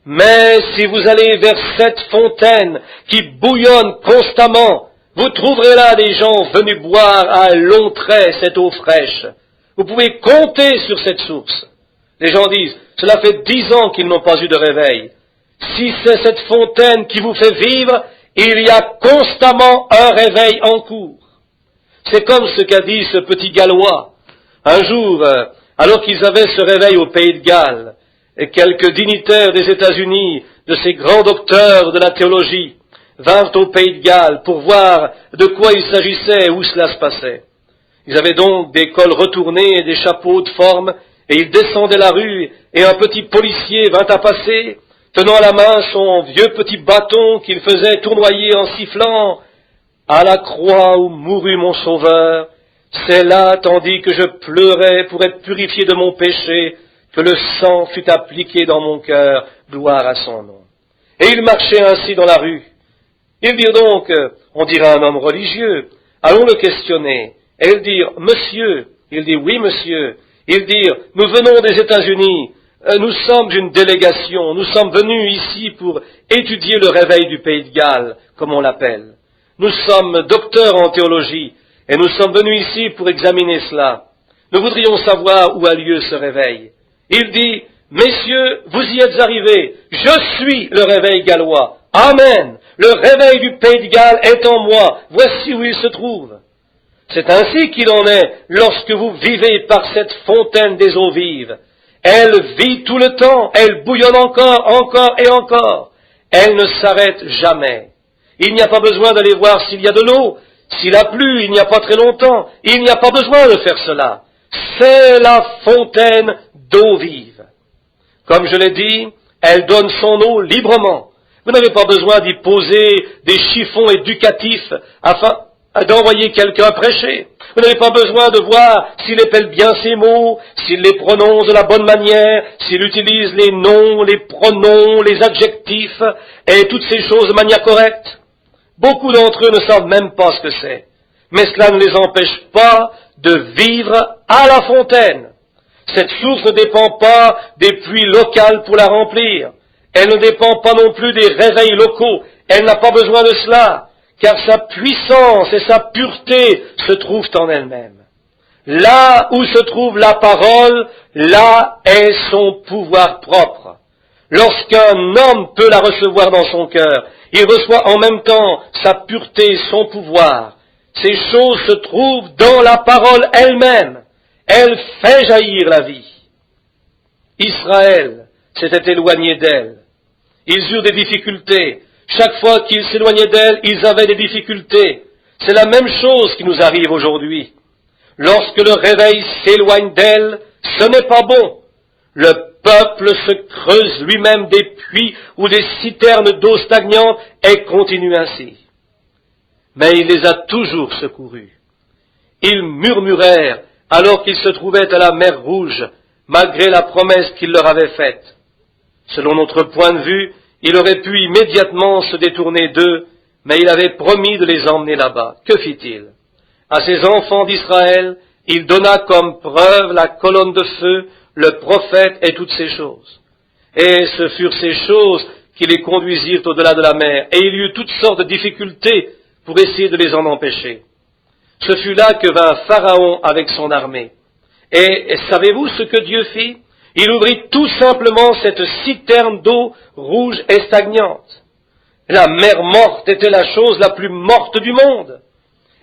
Mais si vous allez vers cette fontaine qui bouillonne constamment, vous trouverez là des gens venus boire à longs traits cette eau fraîche. Vous pouvez compter sur cette source. Les gens disent, cela fait 10 ans qu'ils n'ont pas eu de réveil. Si c'est cette fontaine qui vous fait vivre, il y a constamment un réveil en cours. C'est comme ce qu'a dit ce petit Gallois. Un jour, alors qu'ils avaient ce réveil au pays de Galles, et quelques dignitaires des États-Unis, de ces grands docteurs de la théologie, vinrent au pays de Galles pour voir de quoi il s'agissait et où cela se passait. Ils avaient donc des cols retournés et des chapeaux de forme, et ils descendaient la rue, et un petit policier vint à passer, tenant à la main son vieux petit bâton qu'il faisait tournoyer en sifflant « À la croix où mourut mon sauveur, c'est là, tandis que je pleurais pour être purifié de mon péché, que le sang fut appliqué dans mon cœur, gloire à son nom. » Et il marchait ainsi dans la rue. Ils dirent donc, on dirait un homme religieux, allons le questionner. Et ils dirent, monsieur, il dit, oui monsieur. Ils dirent, nous venons des États-Unis, nous sommes une délégation, nous sommes venus ici pour étudier le réveil du pays de Galles, comme on l'appelle. Nous sommes docteurs en théologie, et nous sommes venus ici pour examiner cela. Nous voudrions savoir où a lieu ce réveil. Il dit, messieurs, vous y êtes arrivés, je suis le réveil gallois. Amen. Le réveil du pays de Galles est en moi, voici où il se trouve. C'est ainsi qu'il en est lorsque vous vivez par cette fontaine des eaux vives. Elle vit tout le temps, elle bouillonne encore et encore. Elle ne s'arrête jamais. Il n'y a pas besoin d'aller voir s'il y a de l'eau. S'il a plu, il n'y a pas très longtemps. Il n'y a pas besoin de faire cela. C'est la fontaine d'eau vive. Comme je l'ai dit, elle donne son eau librement. Vous n'avez pas besoin d'y poser des chiffons éducatifs afin d'envoyer quelqu'un prêcher. Vous n'avez pas besoin de voir s'il épelle bien ses mots, s'il les prononce de la bonne manière, s'il utilise les noms, les pronoms, les adjectifs et toutes ces choses de manière correcte. Beaucoup d'entre eux ne savent même pas ce que c'est. Mais cela ne les empêche pas de vivre à la fontaine. Cette source ne dépend pas des puits locaux pour la remplir. Elle ne dépend pas non plus des réveils locaux. Elle n'a pas besoin de cela, car sa puissance et sa pureté se trouvent en elle-même. Là où se trouve la parole, là est son pouvoir propre. Lorsqu'un homme peut la recevoir dans son cœur, il reçoit en même temps sa pureté, son pouvoir. Ces choses se trouvent dans la parole elle-même. Elle fait jaillir la vie. Israël s'était éloigné d'elle. Ils eurent des difficultés. Chaque fois qu'ils s'éloignaient d'elle, ils avaient des difficultés. C'est la même chose qui nous arrive aujourd'hui. Lorsque le réveil s'éloigne d'elle, ce n'est pas bon. Le peuple se creuse lui-même des puits ou des citernes d'eau stagnante et continue ainsi. Mais il les a toujours secourus. Ils murmurèrent alors qu'ils se trouvaient à la mer Rouge, malgré la promesse qu'il leur avait faite. Selon notre point de vue, il aurait pu immédiatement se détourner d'eux, mais il avait promis de les emmener là-bas. Que fit-il? À ses enfants d'Israël, il donna comme preuve la colonne de feu, le prophète et toutes ces choses. Et ce furent ces choses qui les conduisirent au-delà de la mer, et il y eut toutes sortes de difficultés pour essayer de les en empêcher. Ce fut là que vint Pharaon avec son armée. Et savez-vous ce que Dieu fit? Il ouvrit tout simplement cette citerne d'eau rouge et stagnante. La mer morte était la chose la plus morte du monde.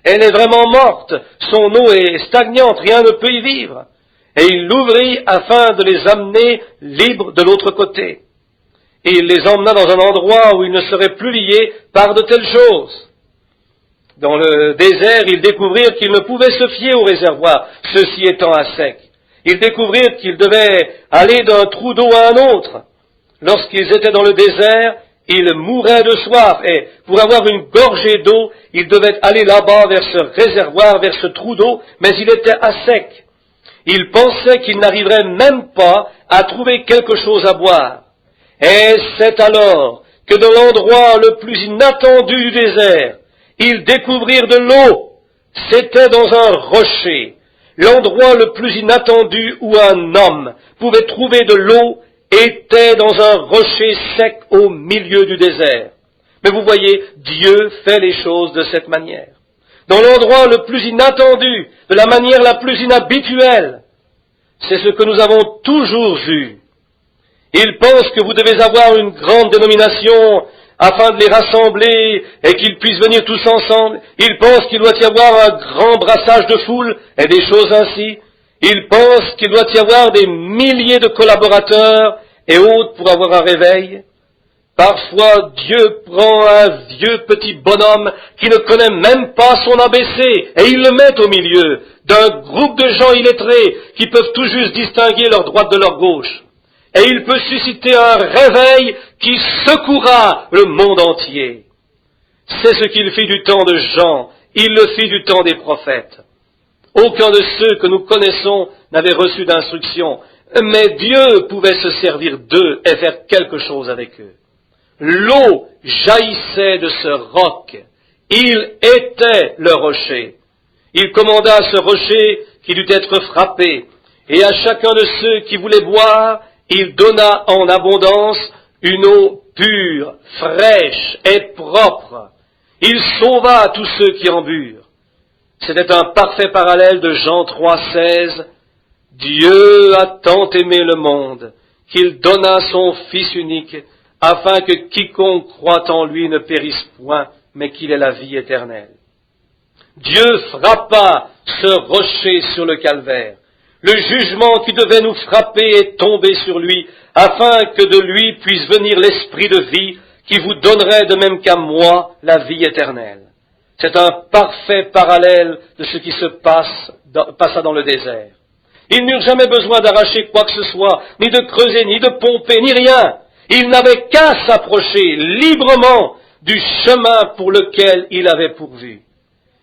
Elle est vraiment morte, son eau est stagnante, rien ne peut y vivre. Et il l'ouvrit afin de les amener libres de l'autre côté. Et il les emmena dans un endroit où ils ne seraient plus liés par de telles choses. Dans le désert, ils découvrirent qu'ils ne pouvaient se fier au réservoir, ceci étant à sec. Ils découvrirent qu'ils devaient aller d'un trou d'eau à un autre. Lorsqu'ils étaient dans le désert, ils mouraient de soif, et pour avoir une gorgée d'eau, ils devaient aller là-bas vers ce réservoir, vers ce trou d'eau, mais il était à sec. Ils pensaient qu'ils n'arriveraient même pas à trouver quelque chose à boire. Et c'est alors que dans l'endroit le plus inattendu du désert, ils découvrirent de l'eau, C'était dans un rocher, l'endroit le plus inattendu où un homme pouvait trouver de l'eau était dans un rocher sec au milieu du désert. Mais vous voyez, Dieu fait les choses de cette manière. Dans l'endroit le plus inattendu, de la manière la plus inhabituelle. C'est ce que nous avons toujours eu. Ils pensent que vous devez avoir une grande dénomination afin de les rassembler et qu'ils puissent venir tous ensemble. Ils pensent qu'il doit y avoir un grand brassage de foule et des choses ainsi. Ils pensent qu'il doit y avoir des milliers de collaborateurs et autres pour avoir un réveil. Parfois, Dieu prend un vieux petit bonhomme qui ne connaît même pas son ABC et il le met au milieu d'un groupe de gens illettrés qui peuvent tout juste distinguer leur droite de leur gauche. Et il peut susciter un réveil qui secouera le monde entier. C'est ce qu'il fit du temps de Jean, il le fit du temps des prophètes. Aucun de ceux que nous connaissons n'avait reçu d'instruction, mais Dieu pouvait se servir d'eux et faire quelque chose avec eux. L'eau jaillissait de ce roc. Il était le rocher. Il commanda à ce rocher qu'il dut être frappé, et à chacun de ceux qui voulaient boire, il donna en abondance une eau pure, fraîche et propre. Il sauva tous ceux qui en burent. C'était un parfait parallèle de Jean 3,16. Dieu a tant aimé le monde qu'il donna son Fils unique, afin que quiconque croit en lui ne périsse point, mais qu'il ait la vie éternelle. Dieu frappa ce rocher sur le calvaire. Le jugement qui devait nous frapper est tombé sur lui, afin que de lui puisse venir l'esprit de vie qui vous donnerait de même qu'à moi la vie éternelle. C'est un parfait parallèle de ce qui se passa dans le désert. Ils n'eurent jamais besoin d'arracher quoi que ce soit, ni de creuser, ni de pomper, ni rien. Ils n'avaient qu'à s'approcher librement du chemin pour lequel il avait pourvu.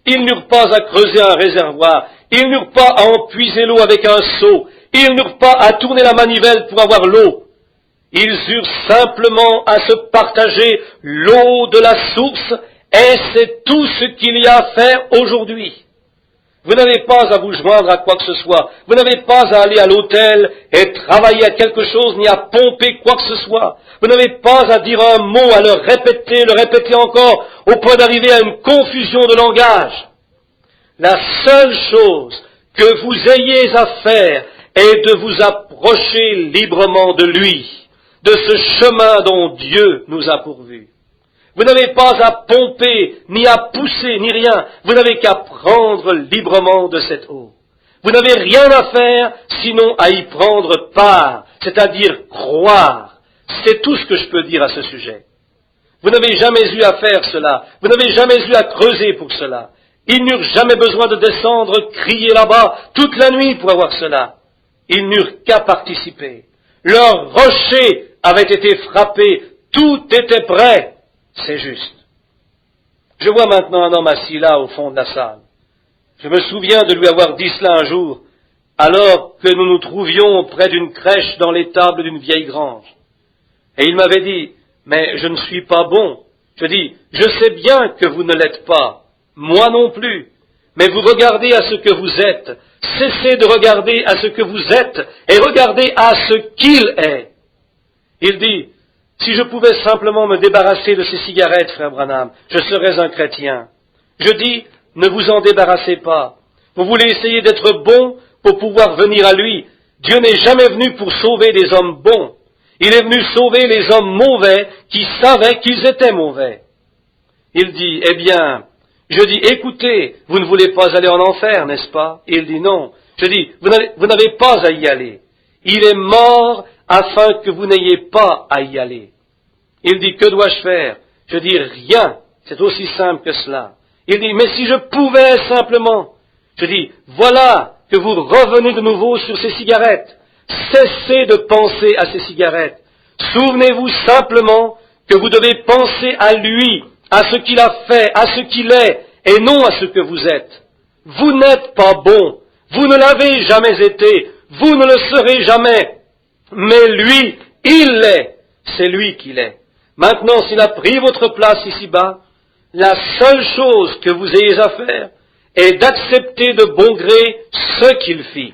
Ils n'eurent pas à creuser un réservoir, ils n'eurent pas à empuiser l'eau avec un seau, ils n'eurent pas à tourner la manivelle pour avoir l'eau. Ils eurent simplement à se partager l'eau de la source, et c'est tout ce qu'il y a à faire aujourd'hui. Vous n'avez pas à vous joindre à quoi que ce soit. Vous n'avez pas à aller à l'hôtel et travailler à quelque chose, ni à pomper quoi que ce soit. Vous n'avez pas à dire un mot, à le répéter encore, au point d'arriver à une confusion de langage. La seule chose que vous ayez à faire est de vous approcher librement de lui, de ce chemin dont Dieu nous a pourvus. Vous n'avez pas à pomper, ni à pousser, ni rien. Vous n'avez qu'à prendre librement de cette eau. Vous n'avez rien à faire, sinon à y prendre part, c'est-à-dire croire. C'est tout ce que je peux dire à ce sujet. Vous n'avez jamais eu à faire cela. Vous n'avez jamais eu à creuser pour cela. Ils n'eurent jamais besoin de descendre, crier là-bas, toute la nuit pour avoir cela. Ils n'eurent qu'à participer. Leur rocher avait été frappé. Tout était prêt. C'est juste. Je vois maintenant un homme assis là au fond de la salle. Je me souviens de lui avoir dit cela un jour, alors que nous nous trouvions près d'une crèche dans l'étable d'une vieille grange. Et il m'avait dit, mais je ne suis pas bon. Je dis, je sais bien que vous ne l'êtes pas, moi non plus, mais vous regardez à ce que vous êtes, cessez de regarder à ce que vous êtes et regardez à ce qu'il est. Il dit, si je pouvais simplement me débarrasser de ces cigarettes, frère Branham, je serais un chrétien. Je dis, ne vous en débarrassez pas. Vous voulez essayer d'être bon pour pouvoir venir à lui. Dieu n'est jamais venu pour sauver des hommes bons. Il est venu sauver les hommes mauvais qui savaient qu'ils étaient mauvais. Il dit, eh bien, je dis, écoutez, vous ne voulez pas aller en enfer, n'est-ce pas? Il dit non. Je dis, vous n'avez pas à y aller. Il est mort afin que vous n'ayez pas à y aller. Il dit, que dois-je faire? Je dis, rien. C'est aussi simple que cela. Il dit, mais si je pouvais simplement. Je dis, voilà que vous revenez de nouveau sur ces cigarettes. Cessez de penser à ces cigarettes. Souvenez-vous simplement que vous devez penser à lui, à ce qu'il a fait, à ce qu'il est, et non à ce que vous êtes. Vous n'êtes pas bon. Vous ne l'avez jamais été. Vous ne le serez jamais. Mais lui, il l'est. C'est lui qui l'est. Maintenant, s'il a pris votre place ici-bas, la seule chose que vous ayez à faire et d'accepter de bon gré ce qu'il fit.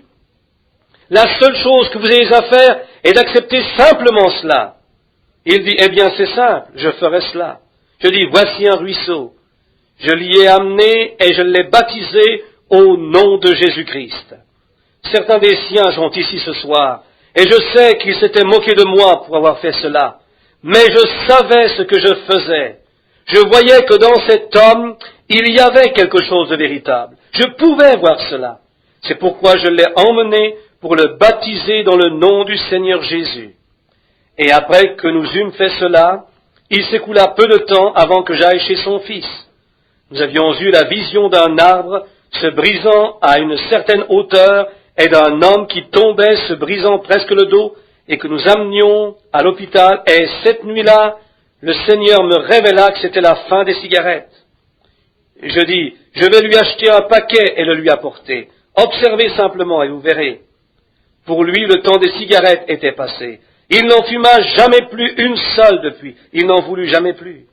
La seule chose que vous ayez à faire est d'accepter simplement cela. Il dit, eh bien c'est simple, je ferai cela. Je dis, voici un ruisseau. Je l'y ai amené et je l'ai baptisé au nom de Jésus-Christ. Certains des siens sont ici ce soir, et je sais qu'ils s'étaient moqués de moi pour avoir fait cela. Mais je savais ce que je faisais. Je voyais que dans cet homme, il y avait quelque chose de véritable. Je pouvais voir cela. C'est pourquoi je l'ai emmené pour le baptiser dans le nom du Seigneur Jésus. Et après que nous eûmes fait cela, il s'écoula peu de temps avant que j'aille chez son fils. Nous avions eu la vision d'un arbre se brisant à une certaine hauteur et d'un homme qui tombait se brisant presque le dos et que nous amenions à l'hôpital. Et cette nuit-là, le Seigneur me révéla que c'était la fin des cigarettes. Je dis, je vais lui acheter un paquet et le lui apporter. Observez simplement et vous verrez. Pour lui, le temps des cigarettes était passé. Il n'en fuma jamais plus une seule depuis. Il n'en voulut jamais plus.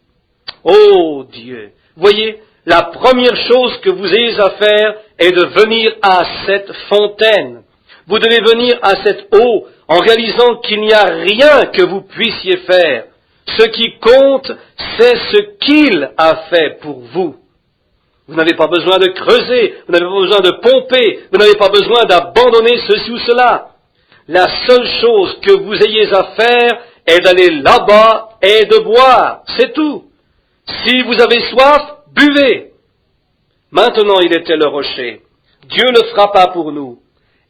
Oh Dieu! Voyez, la première chose que vous ayez à faire est de venir à cette fontaine. Vous devez venir à cette eau en réalisant qu'il n'y a rien que vous puissiez faire. Ce qui compte, c'est ce qu'il a fait pour vous. Vous n'avez pas besoin de creuser, vous n'avez pas besoin de pomper, vous n'avez pas besoin d'abandonner ceci ou cela. La seule chose que vous ayez à faire est d'aller là-bas et de boire. C'est tout. Si vous avez soif, buvez. Maintenant il était le rocher. Dieu le frappa pour nous.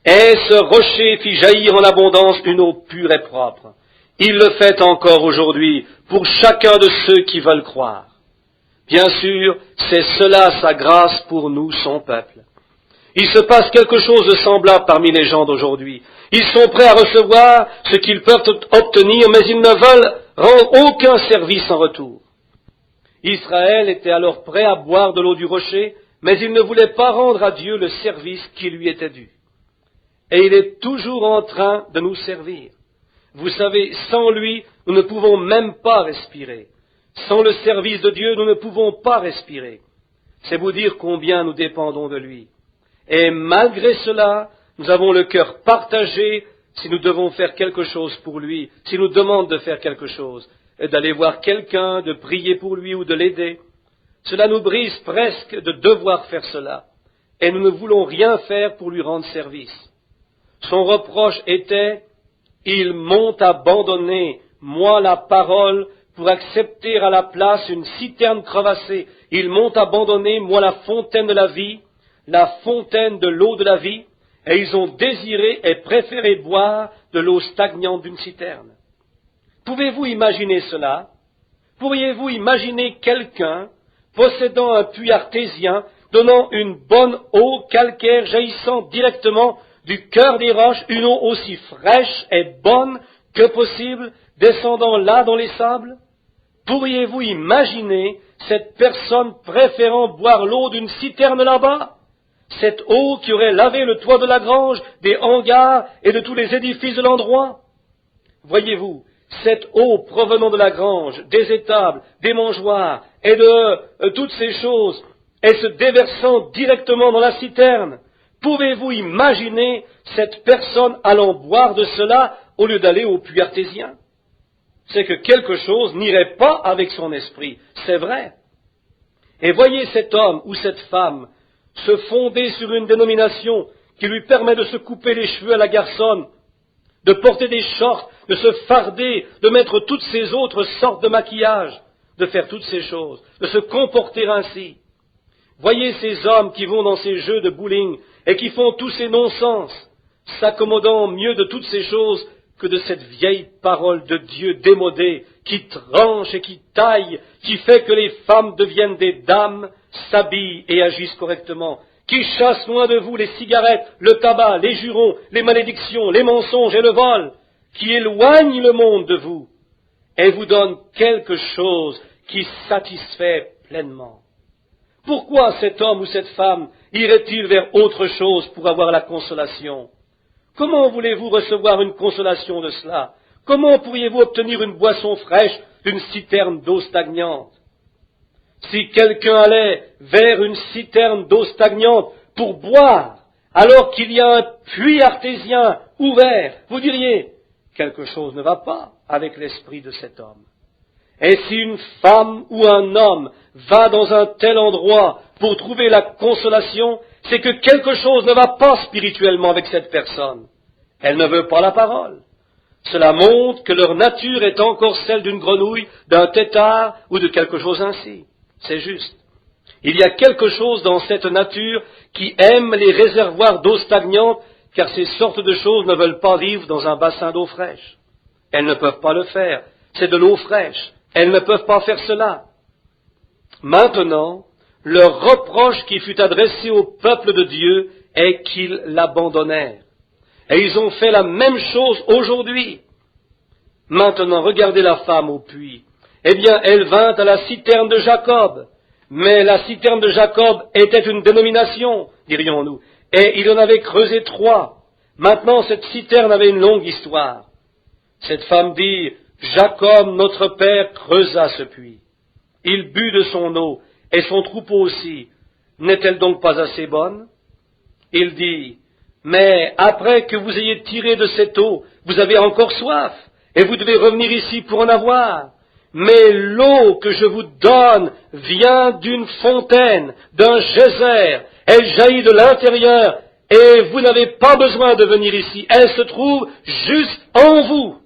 Et ce rocher fit jaillir en abondance une eau pure et propre. Il le fait encore aujourd'hui pour chacun de ceux qui veulent croire. Bien sûr, c'est cela sa grâce pour nous, son peuple. Il se passe quelque chose de semblable parmi les gens d'aujourd'hui. Ils sont prêts à recevoir ce qu'ils peuvent obtenir, mais ils ne veulent rendre aucun service en retour. Israël était alors prêt à boire de l'eau du rocher, mais il ne voulait pas rendre à Dieu le service qui lui était dû. Et il est toujours en train de nous servir. Vous savez, sans lui, nous ne pouvons même pas respirer. Sans le service de Dieu, nous ne pouvons pas respirer. C'est vous dire combien nous dépendons de lui. Et malgré cela, nous avons le cœur partagé si nous devons faire quelque chose pour lui, s'il nous demande de faire quelque chose, et d'aller voir quelqu'un, de prier pour lui ou de l'aider. Cela nous brise presque de devoir faire cela, et nous ne voulons rien faire pour lui rendre service. Son reproche était, ils m'ont abandonné, moi la parole, pour accepter à la place une citerne crevassée. Ils m'ont abandonné, moi la fontaine de la vie, la fontaine de l'eau de la vie, et ils ont désiré et préféré boire de l'eau stagnante d'une citerne. Pouvez-vous imaginer cela? Pourriez-vous imaginer quelqu'un possédant un puits artésien, donnant une bonne eau calcaire jaillissant directement du cœur des roches, une eau aussi fraîche et bonne que possible, descendant là dans les sables? Pourriez-vous imaginer cette personne préférant boire l'eau d'une citerne là-bas? Cette eau qui aurait lavé le toit de la grange, des hangars et de tous les édifices de l'endroit? Voyez-vous, cette eau provenant de la grange, des étables, des mangeoires et de toutes ces choses, et se déversant directement dans la citerne, pouvez-vous imaginer cette personne allant boire de cela au lieu d'aller au puits artésien? C'est que quelque chose n'irait pas avec son esprit, c'est vrai. Et voyez cet homme ou cette femme se fonder sur une dénomination qui lui permet de se couper les cheveux à la garçonne, de porter des shorts, de se farder, de mettre toutes ces autres sortes de maquillage, de faire toutes ces choses, de se comporter ainsi. Voyez ces hommes qui vont dans ces jeux de bowling et qui font tous ces non-sens, s'accommodant mieux de toutes ces choses que de cette vieille parole de Dieu démodée, qui tranche et qui taille, qui fait que les femmes deviennent des dames, s'habillent et agissent correctement, qui chasse loin de vous les cigarettes, le tabac, les jurons, les malédictions, les mensonges et le vol, qui éloigne le monde de vous et vous donne quelque chose qui satisfait pleinement. Pourquoi cet homme ou cette femme irait-il vers autre chose pour avoir la consolation? Comment voulez-vous recevoir une consolation de cela? Comment pourriez-vous obtenir une boisson fraîche d'une citerne d'eau stagnante? si quelqu'un allait vers une citerne d'eau stagnante pour boire, alors qu'il y a un puits artésien ouvert, vous diriez, quelque chose ne va pas avec l'esprit de cet homme. Et si une femme ou un homme va dans un tel endroit pour trouver la consolation, c'est que quelque chose ne va pas spirituellement avec cette personne. Elle ne veut pas la parole. Cela montre que leur nature est encore celle d'une grenouille, d'un tétard ou de quelque chose ainsi. C'est juste. Il y a quelque chose dans cette nature qui aime les réservoirs d'eau stagnante, car ces sortes de choses ne veulent pas vivre dans un bassin d'eau fraîche. Elles ne peuvent pas le faire. C'est de l'eau fraîche. Elles ne peuvent pas faire cela. Maintenant, leur reproche qui fut adressé au peuple de Dieu est qu'ils l'abandonnèrent. Et ils ont fait la même chose aujourd'hui. Maintenant, regardez la femme au puits. Eh bien, elle vint à la citerne de Jacob. Mais la citerne de Jacob était une dénomination, dirions-nous. Et il en avait creusé 3. Maintenant, cette citerne avait une longue histoire. Cette femme dit, Jacob, notre père, creusa ce puits. Il but de son eau, et son troupeau aussi. N'est-elle donc pas assez bonne? Il dit, mais après que vous ayez tiré de cette eau, vous avez encore soif, et vous devez revenir ici pour en avoir. Mais l'eau que je vous donne vient d'une fontaine, d'un geyser. Elle jaillit de l'intérieur, et vous n'avez pas besoin de venir ici. Elle se trouve juste en vous.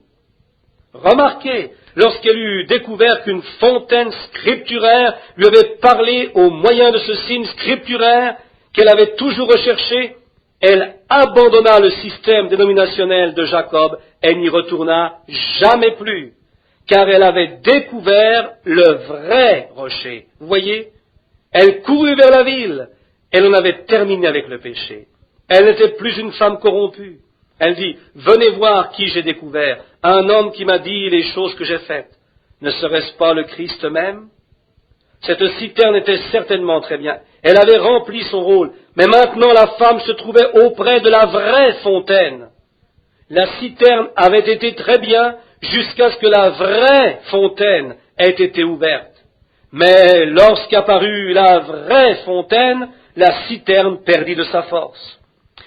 Remarquez, lorsqu'elle eut découvert qu'une fontaine scripturaire lui avait parlé au moyen de ce signe scripturaire qu'elle avait toujours recherché, elle abandonna le système dénominationnel de Jacob et n'y retourna jamais plus, car elle avait découvert le vrai rocher. Vous voyez, elle courut vers la ville, elle en avait terminé avec le péché. Elle n'était plus une femme corrompue. Elle dit, venez voir qui j'ai découvert, un homme qui m'a dit les choses que j'ai faites. Ne serait-ce pas le Christ même? Cette citerne était certainement très bien. Elle avait rempli son rôle, mais maintenant la femme se trouvait auprès de la vraie fontaine. La citerne avait été très bien jusqu'à ce que la vraie fontaine ait été ouverte. Mais lorsqu'apparut la vraie fontaine, la citerne perdit de sa force.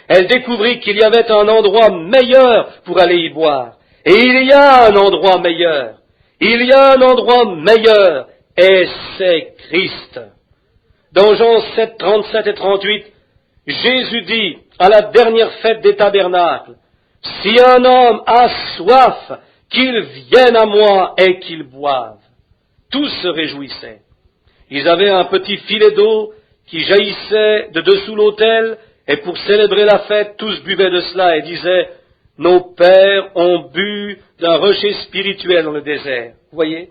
Elle découvrit qu'il y avait un endroit meilleur pour aller y boire. Et il y a un endroit meilleur. Il y a un endroit meilleur. Et c'est Christ. Dans Jean 7, 37 et 38, Jésus dit à la dernière fête des tabernacles, « Si un homme a soif, qu'il vienne à moi et qu'il boive. » Tous se réjouissaient. Ils avaient un petit filet d'eau qui jaillissait de dessous l'autel, et pour célébrer la fête, tous buvaient de cela et disaient, « Nos pères ont bu d'un rocher spirituel dans le désert. » Vous voyez?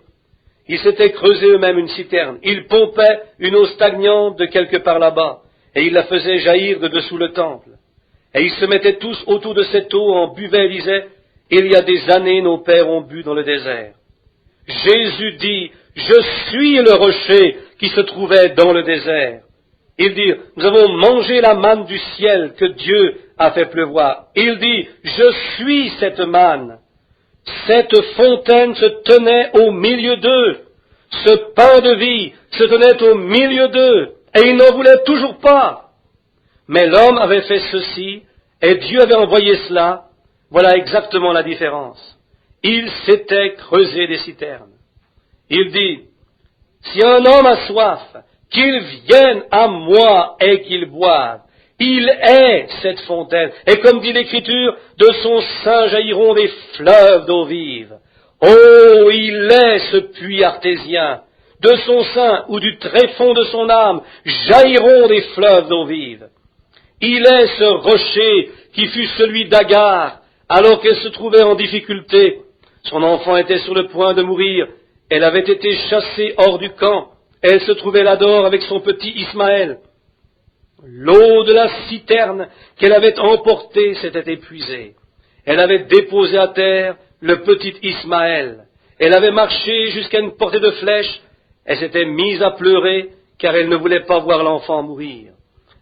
Ils s'étaient creusés eux-mêmes une citerne. Ils pompaient une eau stagnante de quelque part là-bas, et ils la faisaient jaillir de dessous le temple. Et ils se mettaient tous autour de cette eau, en buvaient et disaient, « Il y a des années, nos pères ont bu dans le désert. » Jésus dit, « Je suis le rocher qui se trouvait dans le désert. » Il dit, nous avons mangé la manne du ciel que Dieu a fait pleuvoir. Il dit, je suis cette manne. Cette fontaine se tenait au milieu d'eux. Ce pain de vie se tenait au milieu d'eux. Et ils n'en voulaient toujours pas. Mais l'homme avait fait ceci, et Dieu avait envoyé cela. Voilà exactement la différence. Il s'était creusé des citernes. Il dit, si un homme a soif, qu'il vienne à moi et qu'il boive. Il est cette fontaine. Et comme dit l'Écriture, de son sein jailliront des fleuves d'eau vive. Oh, il est ce puits artésien. De son sein ou du tréfonds de son âme jailliront des fleuves d'eau vive. Il est ce rocher qui fut celui d'Agar, alors qu'elle se trouvait en difficulté. Son enfant était sur le point de mourir. Elle avait été chassée hors du camp. Elle se trouvait là dehors avec son petit Ismaël. L'eau de la citerne qu'elle avait emportée s'était épuisée. Elle avait déposé à terre le petit Ismaël. Elle avait marché jusqu'à une portée de flèche. Elle s'était mise à pleurer car elle ne voulait pas voir l'enfant mourir.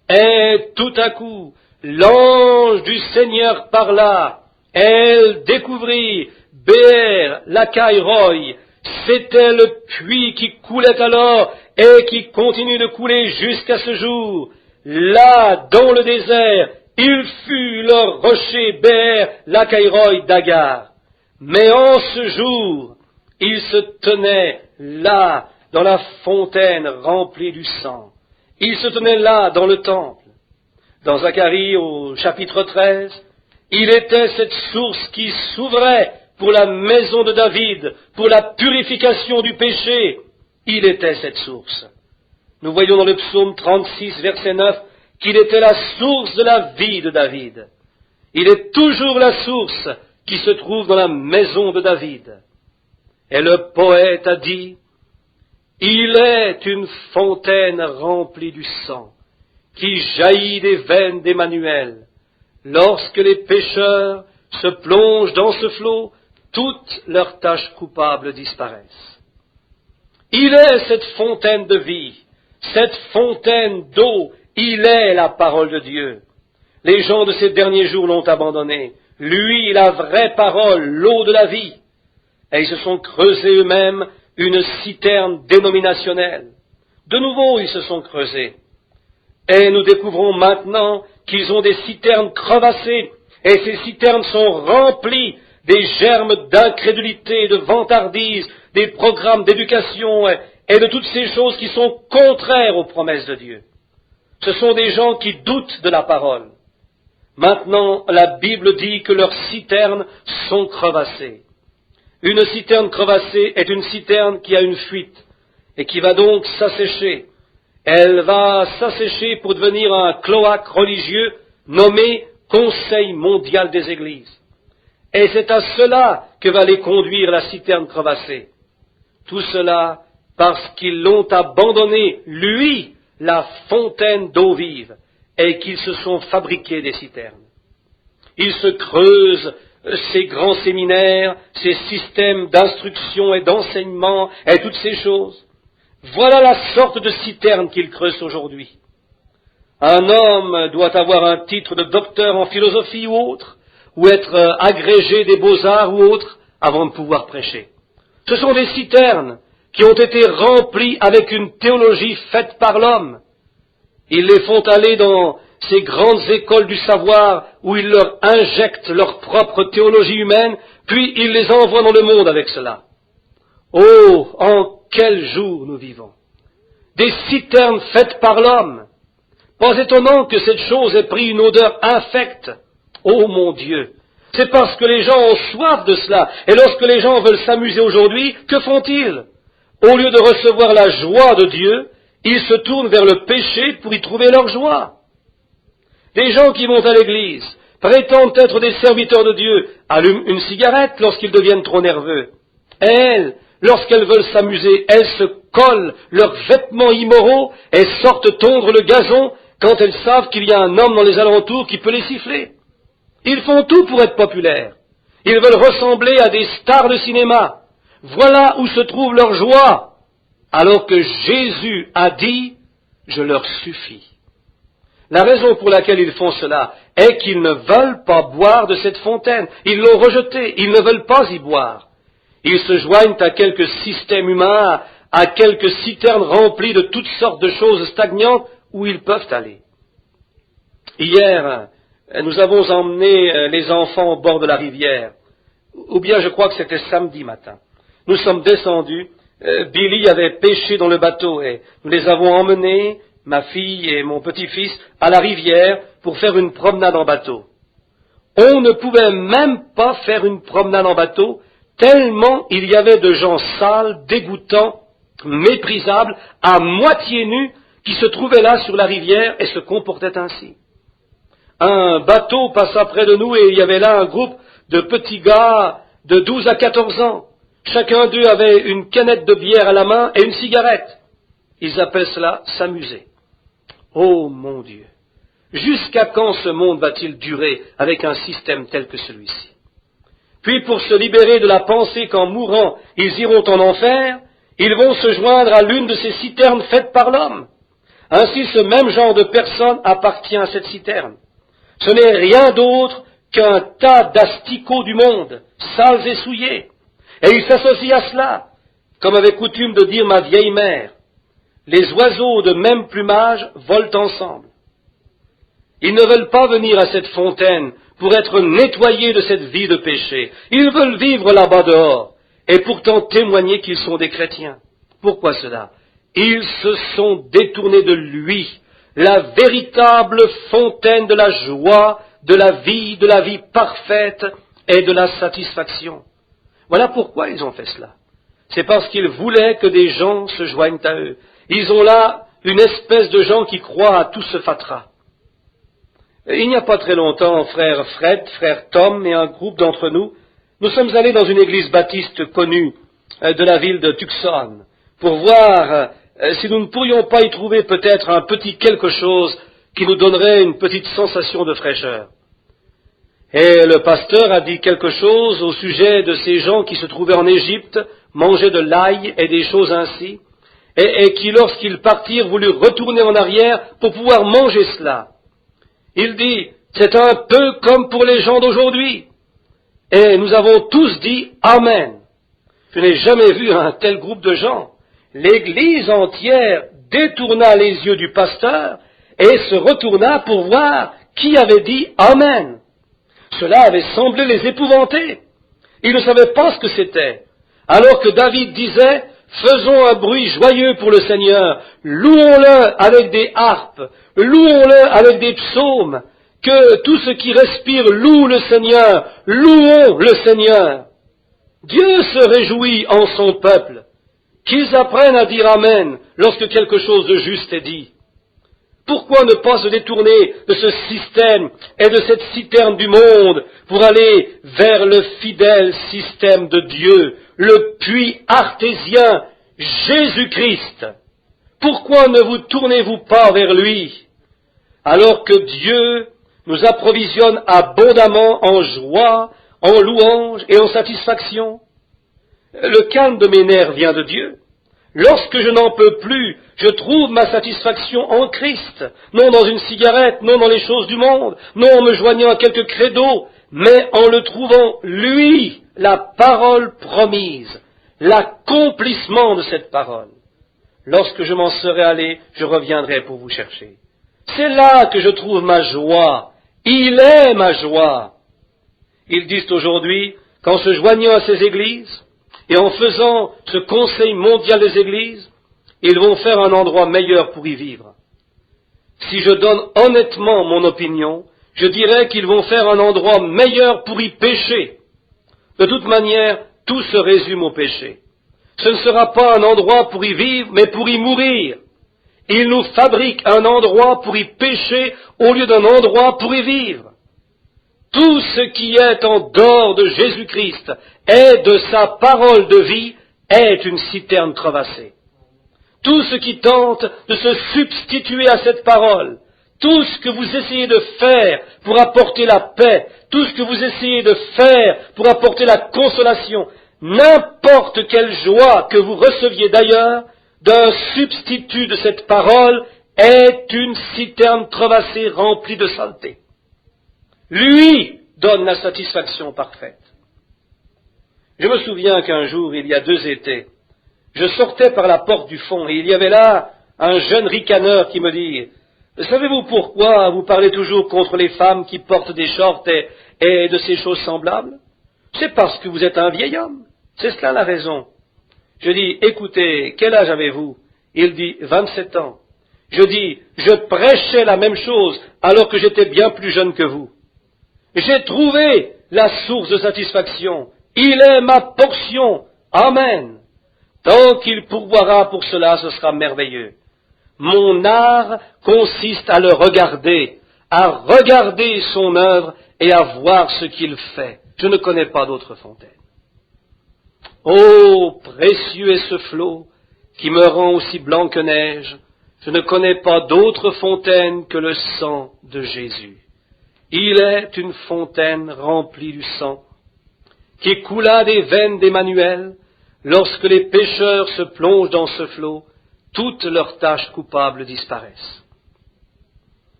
Et tout à coup, l'ange du Seigneur parla. Elle découvrit Béer, Lacaï Roy. C'était le puits qui coulait alors, et qui continue de couler jusqu'à ce jour. Là, dans le désert, il fut leur rocher Béer Lachaïroi d'Agar. Mais en ce jour, il se tenait là, dans la fontaine remplie du sang. Il se tenait là, dans le temple. Dans Zacharie, au chapitre 13, il était cette source qui s'ouvrait pour la maison de David, pour la purification du péché. Il était cette source. Nous voyons dans le psaume 36, verset 9, qu'il était la source de la vie de David. Il est toujours la source qui se trouve dans la maison de David. Et le poète a dit, « Il est une fontaine remplie du sang, qui jaillit des veines d'Emmanuel. Lorsque les pécheurs se plongent dans ce flot, toutes leurs tâches coupables disparaissent. » Il est cette fontaine de vie, cette fontaine d'eau, il est la parole de Dieu. Les gens de ces derniers jours l'ont abandonné. Lui, la vraie parole, l'eau de la vie. Et ils se sont creusés eux-mêmes une citerne dénominationnelle. De nouveau, ils se sont creusés. Et nous découvrons maintenant qu'ils ont des citernes crevassées, et ces citernes sont remplies des germes d'incrédulité, de vantardise, des programmes d'éducation et de toutes ces choses qui sont contraires aux promesses de Dieu. Ce sont des gens qui doutent de la parole. Maintenant, la Bible dit que leurs citernes sont crevassées. Une citerne crevassée est une citerne qui a une fuite et qui va donc s'assécher. Elle va s'assécher pour devenir un cloaque religieux nommé Conseil mondial des Églises. Et c'est à cela que va les conduire la citerne crevassée. Tout cela parce qu'ils l'ont abandonné, lui, la fontaine d'eau vive, et qu'ils se sont fabriqués des citernes. Ils se creusent ces grands séminaires, ces systèmes d'instruction et d'enseignement, et toutes ces choses. Voilà la sorte de citerne qu'ils creusent aujourd'hui. Un homme doit avoir un titre de docteur en philosophie ou autre, ou être agrégé des beaux-arts ou autre, avant de pouvoir prêcher. Ce sont des citernes qui ont été remplies avec une théologie faite par l'homme. Ils les font aller dans ces grandes écoles du savoir où ils leur injectent leur propre théologie humaine, puis ils les envoient dans le monde avec cela. Oh, en quel jour nous vivons! Des citernes faites par l'homme. Pas étonnant que cette chose ait pris une odeur infecte. Oh mon Dieu! C'est parce que les gens ont soif de cela. Et lorsque les gens veulent s'amuser aujourd'hui, que font-ils? Au lieu de recevoir la joie de Dieu, ils se tournent vers le péché pour y trouver leur joie. Des gens qui vont à l'église, prétendent être des serviteurs de Dieu, allument une cigarette lorsqu'ils deviennent trop nerveux. Et elles, lorsqu'elles veulent s'amuser, elles se collent leurs vêtements immoraux et sortent tondre le gazon quand elles savent qu'il y a un homme dans les alentours qui peut les siffler. Ils font tout pour être populaires. Ils veulent ressembler à des stars de cinéma. Voilà où se trouve leur joie. Alors que Jésus a dit, je leur suffis. La raison pour laquelle ils font cela est qu'ils ne veulent pas boire de cette fontaine. Ils l'ont rejetée, ils ne veulent pas y boire. Ils se joignent à quelques systèmes humains, à quelques citernes remplies de toutes sortes de choses stagnantes où ils peuvent aller. Hier, nous avons emmené les enfants au bord de la rivière, ou bien je crois que c'était samedi matin. Nous sommes descendus, Billy avait pêché dans le bateau et nous les avons emmenés, ma fille et mon petit-fils, à la rivière pour faire une promenade en bateau. On ne pouvait même pas faire une promenade en bateau, tellement il y avait de gens sales, dégoûtants, méprisables, à moitié nus, qui se trouvaient là sur la rivière et se comportaient ainsi. Un bateau passa près de nous et il y avait là un groupe de petits gars de 12 à 14 ans. Chacun d'eux avait une canette de bière à la main et une cigarette. Ils appellent cela s'amuser. Oh mon Dieu! Jusqu'à quand ce monde va-t-il durer avec un système tel que celui-ci? Puis pour se libérer de la pensée qu'en mourant ils iront en enfer, ils vont se joindre à l'une de ces citernes faites par l'homme. Ainsi ce même genre de personne appartient à cette citerne. Ce n'est rien d'autre qu'un tas d'asticots du monde, sales et souillés. Et il s'associe à cela, comme avait coutume de dire ma vieille mère. les oiseaux de même plumage volent ensemble. Ils ne veulent pas venir à cette fontaine pour être nettoyés de cette vie de péché. Ils veulent vivre là-bas dehors et pourtant témoigner qu'ils sont des chrétiens. Pourquoi cela? Ils se sont détournés de lui, la véritable fontaine de la joie, de la vie parfaite et de la satisfaction. Voilà pourquoi ils ont fait cela. C'est parce qu'ils voulaient que des gens se joignent à eux. Ils ont là une espèce de gens qui croient à tout ce fatras. Il n'y a pas très longtemps, frère Fred, frère Tom et un groupe d'entre nous, nous sommes allés dans une église baptiste connue de la ville de Tucson pour voir si nous ne pourrions pas y trouver peut-être un petit quelque chose qui nous donnerait une petite sensation de fraîcheur. Et le pasteur a dit quelque chose au sujet de ces gens qui se trouvaient en Égypte, mangeaient de l'ail et des choses ainsi, et qui, lorsqu'ils partirent, voulurent retourner en arrière pour pouvoir manger cela. Il dit, c'est un peu comme pour les gens d'aujourd'hui. Et nous avons tous dit Amen. Je n'ai jamais vu un tel groupe de gens. L'église entière détourna les yeux du pasteur et se retourna pour voir qui avait dit Amen. Cela avait semblé les épouvanter. Ils ne savaient pas ce que c'était. Alors que David disait, faisons un bruit joyeux pour le Seigneur, louons-le avec des harpes, louons-le avec des psaumes, que tout ce qui respire loue le Seigneur, louons le Seigneur. Dieu se réjouit en son peuple, qu'ils apprennent à dire Amen lorsque quelque chose de juste est dit. Pourquoi ne pas se détourner de ce système et de cette citerne du monde pour aller vers le fidèle système de Dieu, le puits artésien, Jésus-Christ? Pourquoi ne vous tournez-vous pas vers lui, alors que Dieu nous approvisionne abondamment en joie, en louange et en satisfaction? Le calme de mes nerfs vient de Dieu. Lorsque je n'en peux plus, je trouve ma satisfaction en Christ, non dans une cigarette, non dans les choses du monde, non en me joignant à quelques credos, mais en le trouvant, lui, la parole promise, l'accomplissement de cette parole. Lorsque je m'en serai allé, je reviendrai pour vous chercher. C'est là que je trouve ma joie. Il est ma joie. Ils disent aujourd'hui qu'en se joignant à ces églises, et en faisant ce conseil mondial des églises, ils vont faire un endroit meilleur pour y vivre. Si je donne honnêtement mon opinion, je dirais qu'ils vont faire un endroit meilleur pour y pécher. De toute manière, tout se résume au péché. Ce ne sera pas un endroit pour y vivre, mais pour y mourir. Ils nous fabriquent un endroit pour y pécher au lieu d'un endroit pour y vivre. Tout ce qui est en dehors de Jésus-Christ et de sa parole de vie est une citerne crevassée. Tout ce qui tente de se substituer à cette parole, tout ce que vous essayez de faire pour apporter la paix, tout ce que vous essayez de faire pour apporter la consolation, n'importe quelle joie que vous receviez d'ailleurs, d'un substitut de cette parole, est une citerne crevassée remplie de saleté. Lui donne la satisfaction parfaite. Je me souviens qu'un jour, il y a 2 étés, je sortais par la porte du fond et il y avait là un jeune ricaneur qui me dit « Savez-vous pourquoi vous parlez toujours contre les femmes qui portent des shorts et de ces choses semblables? C'est parce que vous êtes un vieil homme. C'est cela la raison. » Je dis « Écoutez, quel âge avez-vous » Il dit « 27 ans. » Je dis « Je prêchais la même chose alors que j'étais bien plus jeune que vous. J'ai trouvé la source de satisfaction. Il est ma portion. Amen. Tant qu'il pourvoira pour cela, ce sera merveilleux. Mon art consiste à le regarder, à regarder son œuvre et à voir ce qu'il fait. Je ne connais pas d'autre fontaine. Oh, précieux est ce flot qui me rend aussi blanc que neige. Je ne connais pas d'autre fontaine que le sang de Jésus. Il est une fontaine remplie du sang, qui coula des veines d'Emmanuel. Lorsque les pécheurs se plongent dans ce flot, toutes leurs tâches coupables disparaissent.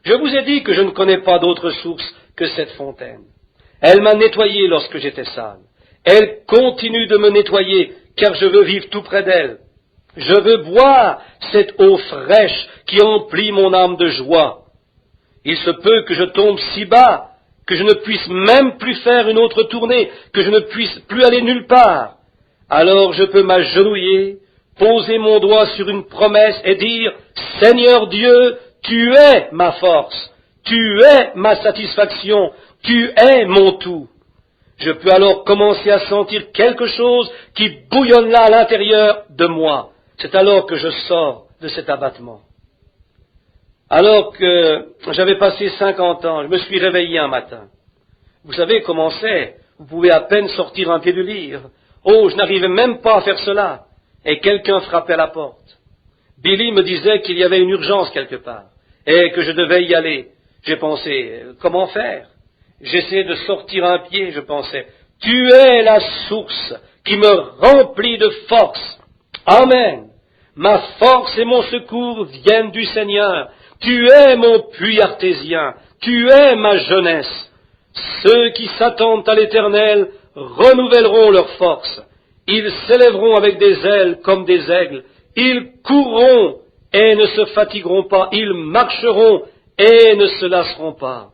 Je vous ai dit que je ne connais pas d'autre source que cette fontaine. Elle m'a nettoyé lorsque j'étais sale. Elle continue de me nettoyer, car je veux vivre tout près d'elle. Je veux boire cette eau fraîche qui emplit mon âme de joie. Il se peut que je tombe si bas que je ne puisse même plus faire une autre tournée, que je ne puisse plus aller nulle part. Alors je peux m'agenouiller, poser mon doigt sur une promesse et dire « Seigneur Dieu, tu es ma force, tu es ma satisfaction, tu es mon tout. » Je peux alors commencer à sentir quelque chose qui bouillonne là à l'intérieur de moi. C'est alors que je sors de cet abattement. Alors que j'avais passé 50 ans, je me suis réveillé un matin. Vous savez comment c'est, vous pouvez à peine sortir un pied du livre. Oh, je n'arrivais même pas à faire cela. Et quelqu'un frappait à la porte. Billy me disait qu'il y avait une urgence quelque part, et que je devais y aller. J'ai pensé, comment faire? J'essayais de sortir un pied, je pensais. Tu es la source qui me remplit de force. Amen. Ma force et mon secours viennent du Seigneur. Tu es mon puits artésien, tu es ma jeunesse. Ceux qui s'attendent à l'Éternel renouvelleront leur force. Ils s'élèveront avec des ailes comme des aigles. Ils courront et ne se fatigueront pas. Ils marcheront et ne se lasseront pas.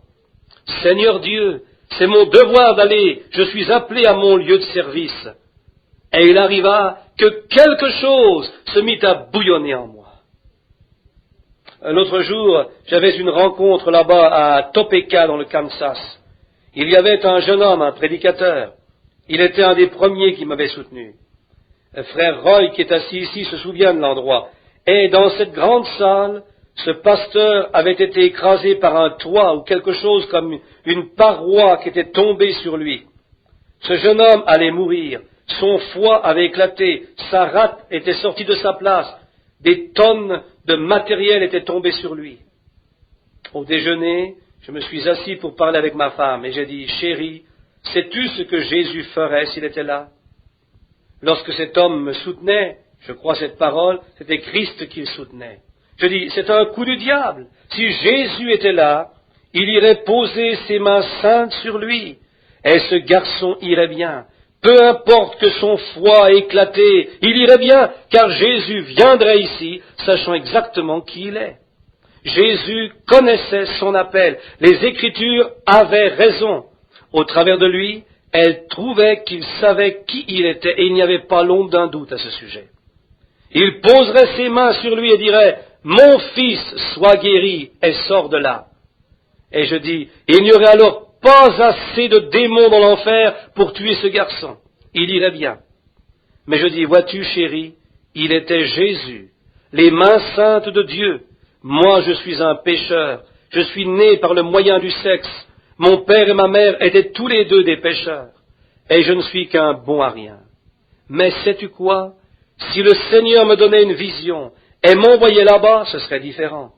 Seigneur Dieu, c'est mon devoir d'aller. Je suis appelé à mon lieu de service. Et il arriva que quelque chose se mit à bouillonner en moi. L'autre jour, j'avais une rencontre là-bas à Topeka, dans le Kansas. Il y avait un jeune homme, un prédicateur. Il était un des premiers qui m'avait soutenu. Frère Roy, qui est assis ici, se souvient de l'endroit. Et dans cette grande salle, ce pasteur avait été écrasé par un toit ou quelque chose comme une paroi qui était tombée sur lui. Ce jeune homme allait mourir. Son foie avait éclaté. Sa rate était sortie de sa place. Des tonnes de matériel étaient tombées sur lui. Au déjeuner, je me suis assis pour parler avec ma femme et j'ai dit, chérie, sais-tu ce que Jésus ferait s'il était là? Lorsque cet homme me soutenait, je crois cette parole, c'était Christ qu'il soutenait. Je dis, c'est un coup du diable. Si Jésus était là, il irait poser ses mains saintes sur lui et ce garçon irait bien. Peu importe que son foie ait éclaté, il irait bien, car Jésus viendrait ici, sachant exactement qui il est. Jésus connaissait son appel. Les Écritures avaient raison. Au travers de lui, elles trouvaient qu'il savait qui il était, et il n'y avait pas l'ombre d'un doute à ce sujet. Il poserait ses mains sur lui et dirait, « Mon fils, sois guéri, et sors de là. » Et je dis, il n'y aurait alors pas assez de démons dans l'enfer pour tuer ce garçon. Il irait bien. Mais je dis, vois-tu, chérie, il était Jésus, les mains saintes de Dieu. Moi, je suis un pécheur. Je suis né par le moyen du sexe. Mon père et ma mère étaient tous les deux des pécheurs. Et je ne suis qu'un bon à rien. Mais sais-tu quoi? Si le Seigneur me donnait une vision et m'envoyait là-bas, ce serait différent.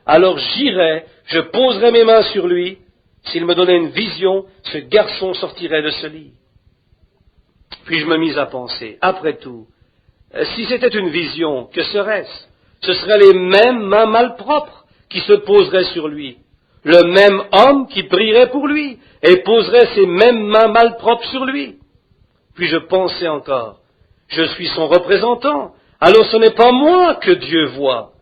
Alors j'irais, je poserais mes mains sur lui. S'il me donnait une vision, ce garçon sortirait de ce lit. Puis je me mis à penser, après tout, si c'était une vision, que serait-ce? Ce seraient les mêmes mains malpropres qui se poseraient sur lui, le même homme qui prierait pour lui et poserait ses mêmes mains malpropres sur lui. Puis je pensais encore, je suis son représentant, alors ce n'est pas moi que Dieu voit.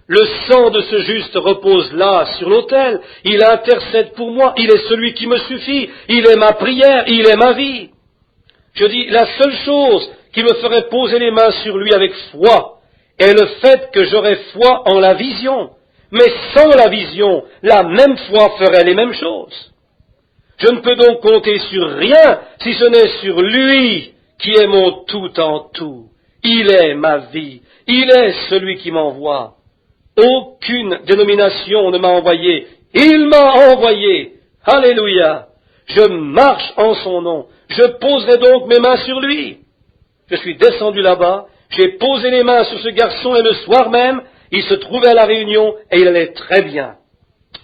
Le sang de ce juste repose là, sur l'autel. Il intercède pour moi. Il est celui qui me suffit. Il est ma prière. Il est ma vie. Je dis, la seule chose qui me ferait poser les mains sur lui avec foi est le fait que j'aurais foi en la vision. Mais sans la vision, la même foi ferait les mêmes choses. Je ne peux donc compter sur rien si ce n'est sur lui qui est mon tout en tout. Il est ma vie. Il est celui qui m'envoie. Aucune dénomination ne m'a envoyé. Il m'a envoyé. Alléluia. Je marche en son nom. Je poserai donc mes mains sur lui. Je suis descendu là-bas. J'ai posé les mains sur ce garçon et le soir même, il se trouvait à la réunion et il allait très bien.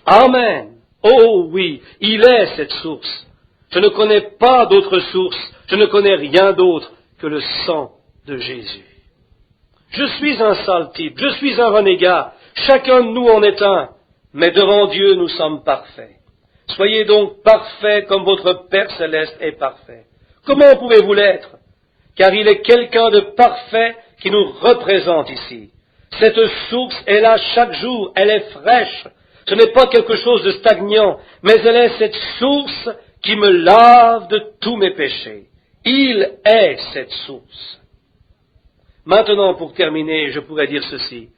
Amen. Oh oui, il est cette source. Je ne connais pas d'autre source. Je ne connais rien d'autre que le sang de Jésus. Je suis un sale type, je suis un renégat, chacun de nous en est un, mais devant Dieu nous sommes parfaits. Soyez donc parfaits comme votre Père céleste est parfait. Comment pouvez-vous l'être? Car il est quelqu'un de parfait qui nous représente ici. Cette source est là chaque jour, elle est fraîche. Ce n'est pas quelque chose de stagnant, mais elle est cette source qui me lave de tous mes péchés. Il est cette source. Maintenant, pour terminer, je pourrais dire ceci.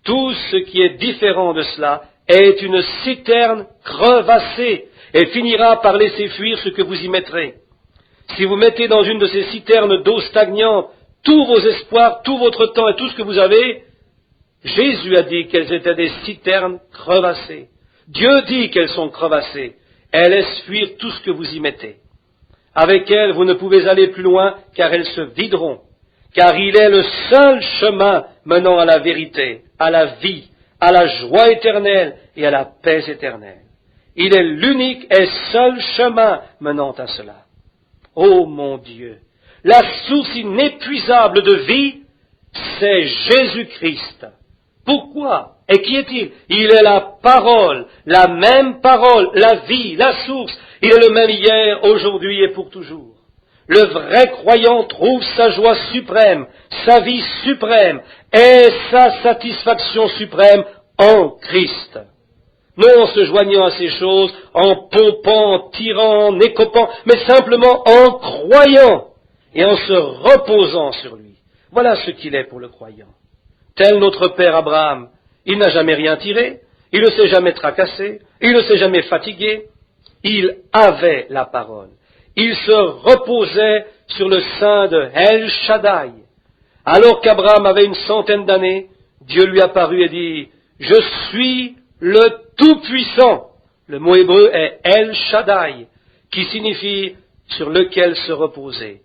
Tout ce qui est différent de cela est une citerne crevassée et finira par laisser fuir ce que vous y mettrez. Si vous mettez dans une de ces citernes d'eau stagnante tous vos espoirs, tout votre temps et tout ce que vous avez, Jésus a dit qu'elles étaient des citernes crevassées. Dieu dit qu'elles sont crevassées. Elles laissent fuir tout ce que vous y mettez. Avec elles, vous ne pouvez aller plus loin, car elles se videront. Car il est le seul chemin menant à la vérité, à la vie, à la joie éternelle et à la paix éternelle. Il est l'unique et seul chemin menant à cela. Oh mon Dieu, la source inépuisable de vie, c'est Jésus-Christ. Pourquoi? Et qui est-il? Il est la parole, la même parole, la vie, la source. Il est le même hier, aujourd'hui et pour toujours. Le vrai croyant trouve sa joie suprême, sa vie suprême et sa satisfaction suprême en Christ. Non en se joignant à ces choses, en pompant, en tirant, en écopant, mais simplement en croyant et en se reposant sur lui. Voilà ce qu'il est pour le croyant. Tel notre père Abraham, il n'a jamais rien tiré, il ne s'est jamais tracassé, il ne s'est jamais fatigué. Il avait la parole. Il se reposait sur le sein de El Shaddai. Alors qu'Abraham avait 100 d'années, Dieu lui apparut et dit, « Je suis le Tout-Puissant ». Le mot hébreu est El Shaddai, qui signifie « sur lequel se reposer ».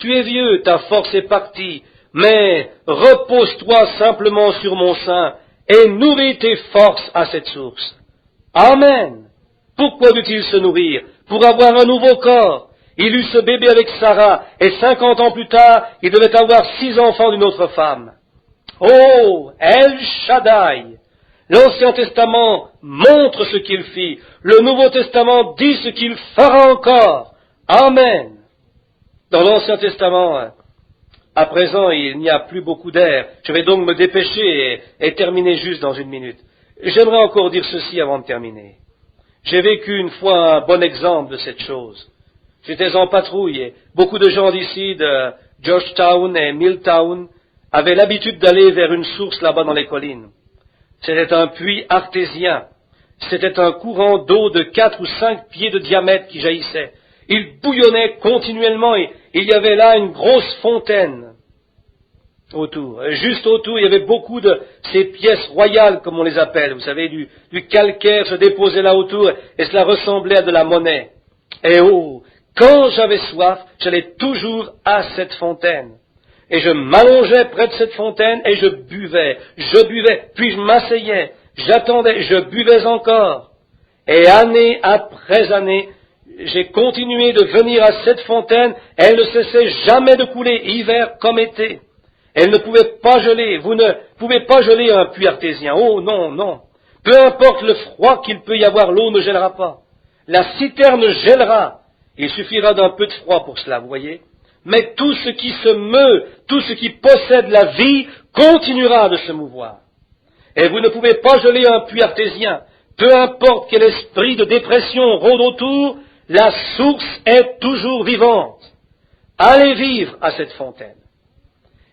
Tu es vieux, ta force est partie, mais repose-toi simplement sur mon sein et nourris tes forces à cette source. Amen. Pourquoi dut-il se nourrir? Pour avoir un nouveau corps. Il eut ce bébé avec Sarah, et 50 ans plus tard, il devait avoir 6 enfants d'une autre femme. Oh, El Shaddai! L'Ancien Testament montre ce qu'il fit. Le Nouveau Testament dit ce qu'il fera encore. Amen. Dans l'Ancien Testament, à présent, il n'y a plus beaucoup d'air. Je vais donc me dépêcher et terminer juste dans 1 minute. J'aimerais encore dire ceci avant de terminer. J'ai vécu une fois un bon exemple de cette chose. J'étais en patrouille et beaucoup de gens d'ici, de Georgetown et Milltown, avaient l'habitude d'aller vers une source là-bas dans les collines. C'était un puits artésien. C'était un courant d'eau de 4 ou 5 pieds de diamètre qui jaillissait. Il bouillonnait continuellement et il y avait là une grosse fontaine autour. Juste autour, il y avait beaucoup de ces pièces royales, comme on les appelle. Vous savez, du calcaire se déposait là autour et cela ressemblait à de la monnaie. Et oh, quand j'avais soif, j'allais toujours à cette fontaine. Et je m'allongeais près de cette fontaine et je buvais, puis je m'asseyais, j'attendais, je buvais encore. Et année après année, j'ai continué de venir à cette fontaine, elle ne cessait jamais de couler, hiver comme été. Elle ne pouvait pas geler, vous ne pouvez pas geler un puits artésien, oh non, non. Peu importe le froid qu'il peut y avoir, l'eau ne gèlera pas. La citerne gèlera, il suffira d'un peu de froid pour cela, vous voyez. Mais tout ce qui se meut, tout ce qui possède la vie, continuera de se mouvoir. Et vous ne pouvez pas geler un puits artésien. Peu importe quel esprit de dépression rôde autour, la source est toujours vivante. Allez vivre à cette fontaine.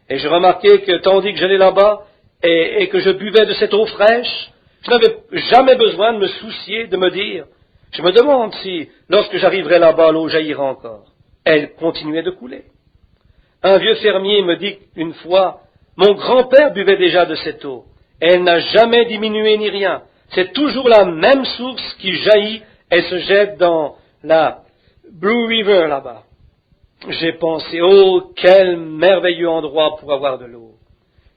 Et je remarquais que tandis que j'allais là-bas et que je buvais de cette eau fraîche, je n'avais jamais besoin de me soucier, de me dire, je me demande si, lorsque j'arriverai là-bas, l'eau jaillira encore. Elle continuait de couler. Un vieux fermier me dit une fois, mon grand-père buvait déjà de cette eau. Elle n'a jamais diminué ni rien. C'est toujours la même source qui jaillit et se jette dans la Blue River là-bas. J'ai pensé, oh, quel merveilleux endroit pour avoir de l'eau.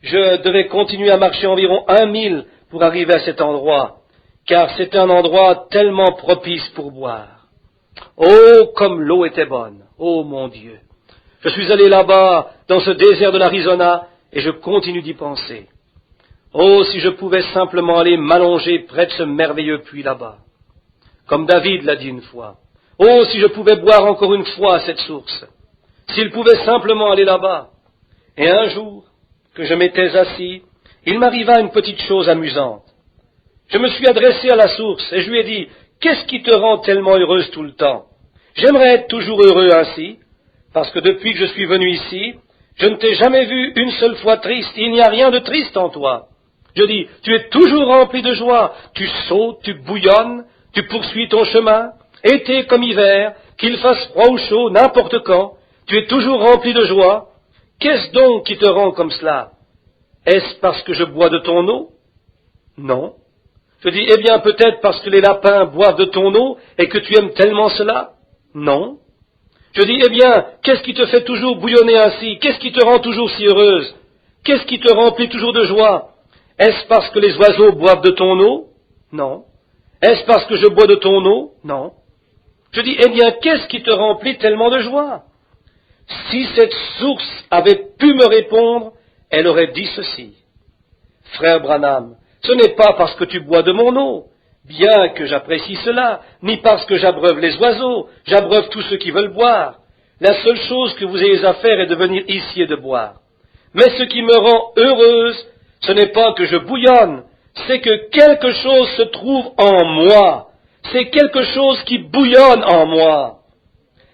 Je devais continuer à marcher environ 1 mille pour arriver à cet endroit, car c'est un endroit tellement propice pour boire. Oh, comme l'eau était bonne. Oh, mon Dieu. Je suis allé là-bas, dans ce désert de l'Arizona, et je continue d'y penser. Oh, si je pouvais simplement aller m'allonger près de ce merveilleux puits là-bas. Comme David l'a dit une fois. Oh, si je pouvais boire encore une fois à cette source. S'il pouvait simplement aller là-bas. Et un jour, que je m'étais assis, il m'arriva une petite chose amusante. Je me suis adressé à la source et je lui ai dit, « Qu'est-ce qui te rend tellement heureuse tout le temps? J'aimerais être toujours heureux ainsi, parce que depuis que je suis venu ici, je ne t'ai jamais vu une seule fois triste. Il n'y a rien de triste en toi. » Je dis, « Tu es toujours rempli de joie. Tu sautes, tu bouillonnes, tu poursuis ton chemin, été comme hiver, qu'il fasse froid ou chaud, n'importe quand. Tu es toujours rempli de joie. Qu'est-ce donc qui te rend comme cela? Est-ce parce que je bois de ton eau? Non. Je dis, eh bien, peut-être parce que les lapins boivent de ton eau et que tu aimes tellement cela? Non. Je dis, eh bien, qu'est-ce qui te fait toujours bouillonner ainsi? Qu'est-ce qui te rend toujours si heureuse? Qu'est-ce qui te remplit toujours de joie? Est-ce parce que les oiseaux boivent de ton eau? Non. Est-ce parce que je bois de ton eau? Non. Je dis, eh bien, qu'est-ce qui te remplit tellement de joie? Si cette source avait pu me répondre, elle aurait dit ceci. Frère Branham, ce n'est pas parce que tu bois de mon eau, bien que j'apprécie cela, ni parce que j'abreuve les oiseaux, j'abreuve tous ceux qui veulent boire. La seule chose que vous ayez à faire est de venir ici et de boire. Mais ce qui me rend heureuse, ce n'est pas que je bouillonne, c'est que quelque chose se trouve en moi. C'est quelque chose qui bouillonne en moi.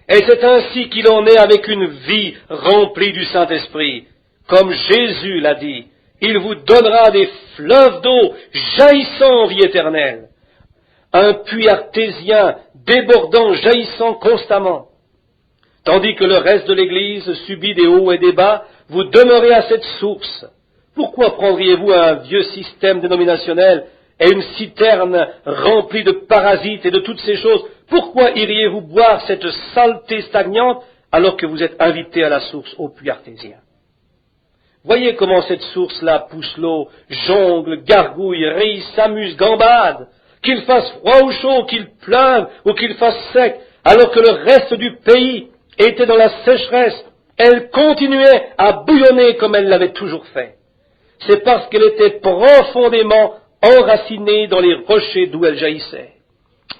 Et c'est ainsi qu'il en est avec une vie remplie du Saint-Esprit. Comme Jésus l'a dit, il vous donnera des fleuves d'eau jaillissant en vie éternelle. Un puits artésien débordant, jaillissant constamment. Tandis que le reste de l'Église subit des hauts et des bas, vous demeurez à cette source. Pourquoi prendriez-vous un vieux système dénominationnel et une citerne remplie de parasites et de toutes ces choses? Pourquoi iriez-vous boire cette saleté stagnante alors que vous êtes invité à la source, au puits artésien? Voyez comment cette source-là pousse l'eau, jongle, gargouille, rit, s'amuse, gambade, qu'il fasse froid ou chaud, qu'il pleuve ou qu'il fasse sec, alors que le reste du pays était dans la sécheresse, elle continuait à bouillonner comme elle l'avait toujours fait. C'est parce qu'elle était profondément enracinée dans les rochers d'où elle jaillissait.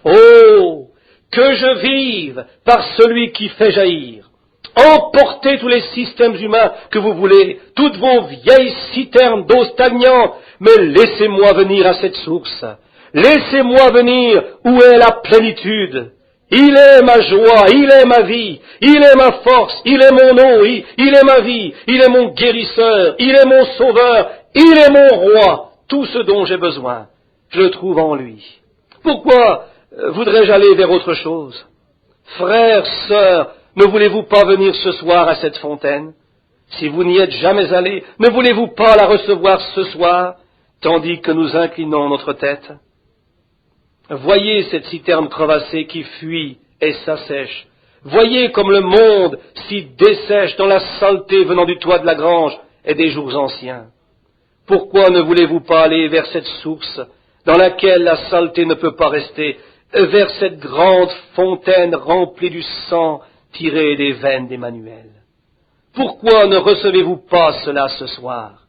Oh, que je vive par celui qui fait jaillir. Emportez tous les systèmes humains que vous voulez, toutes vos vieilles citernes d'eau stagnante, mais laissez-moi venir à cette source. Laissez-moi venir où est la plénitude. Il est ma joie, il est ma vie, il est ma force, il est mon eau, il est ma vie, il est mon guérisseur, il est mon sauveur, il est mon roi. Tout ce dont j'ai besoin, je le trouve en lui. Pourquoi voudrais-je aller vers autre chose? Frères, sœurs, ne voulez-vous pas venir ce soir à cette fontaine? Si vous n'y êtes jamais allés, ne voulez-vous pas la recevoir ce soir, tandis que nous inclinons notre tête? Voyez cette citerne crevassée qui fuit et s'assèche. Voyez comme le monde s'y dessèche dans la saleté venant du toit de la grange et des jours anciens. Pourquoi ne voulez-vous pas aller vers cette source dans laquelle la saleté ne peut pas rester, vers cette grande fontaine remplie du sang tiré des veines d'Emmanuel? Pourquoi ne recevez-vous pas cela ce soir?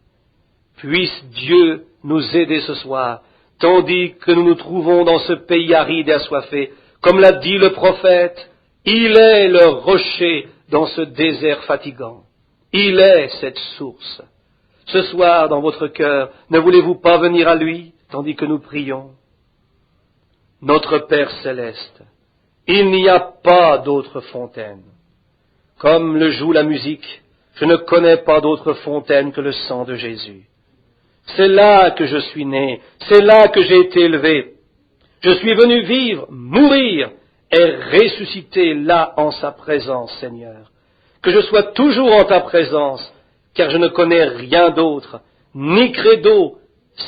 Puisse Dieu nous aider ce soir, tandis que nous nous trouvons dans ce pays aride et assoiffé. Comme l'a dit le prophète, il est le rocher dans ce désert fatigant. Il est cette source. Ce soir, dans votre cœur, ne voulez-vous pas venir à lui, tandis que nous prions? Notre Père céleste, il n'y a pas d'autre fontaine. Comme le joue la musique, je ne connais pas d'autre fontaine que le sang de Jésus. C'est là que je suis né, c'est là que j'ai été élevé. Je suis venu vivre, mourir et ressusciter là en sa présence, Seigneur. Que je sois toujours en ta présence, car je ne connais rien d'autre, ni credo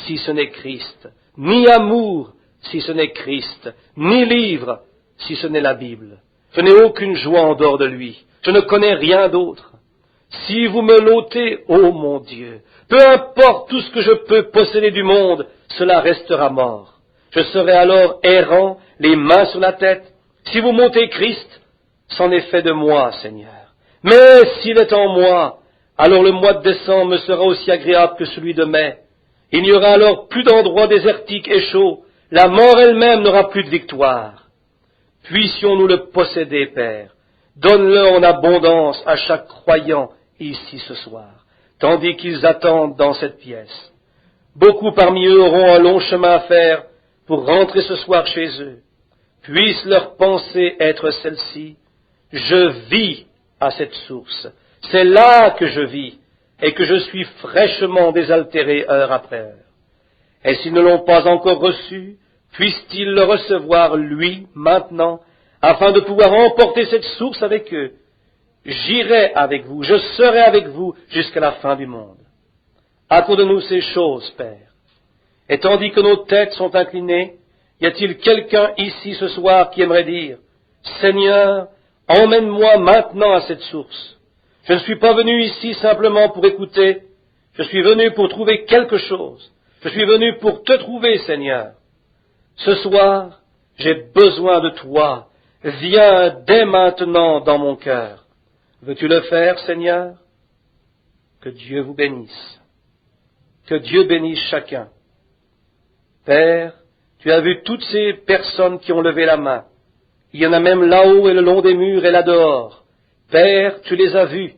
si ce n'est Christ, ni amour si ce n'est Christ, ni livre si ce n'est la Bible. Je n'ai aucune joie en dehors de lui, je ne connais rien d'autre. Si vous me l'ôtez, ô mon Dieu, peu importe tout ce que je peux posséder du monde, cela restera mort. Je serai alors errant, les mains sur la tête. Si vous m'ôtez Christ, c'en est fait de moi, Seigneur. Mais s'il est en moi, alors le mois de décembre me sera aussi agréable que celui de mai. Il n'y aura alors plus d'endroits désertiques et chauds. La mort elle-même n'aura plus de victoire. Puissions-nous le posséder, Père. Donne-le en abondance à chaque croyant ici ce soir. tandis qu'ils attendent dans cette pièce. Beaucoup parmi eux auront un long chemin à faire pour rentrer ce soir chez eux. Puisse leur pensée être celle-ci: je vis à cette source. C'est là que je vis et que je suis fraîchement désaltéré heure après heure. Et s'ils ne l'ont pas encore reçu, puissent-ils le recevoir, lui, maintenant, afin de pouvoir emporter cette source avec eux. J'irai avec vous, je serai avec vous jusqu'à la fin du monde. Accorde-nous ces choses, Père. Et tandis que nos têtes sont inclinées, y a-t-il quelqu'un ici ce soir qui aimerait dire: Seigneur, emmène-moi maintenant à cette source. Je ne suis pas venu ici simplement pour écouter, je suis venu pour trouver quelque chose. Je suis venu pour te trouver, Seigneur. Ce soir, j'ai besoin de toi. Viens dès maintenant dans mon cœur. Veux-tu le faire, Seigneur? Que Dieu vous bénisse. Que Dieu bénisse chacun. Père, tu as vu toutes ces personnes qui ont levé la main. Il y en a même là-haut et le long des murs et là-dehors. Père, tu les as vus.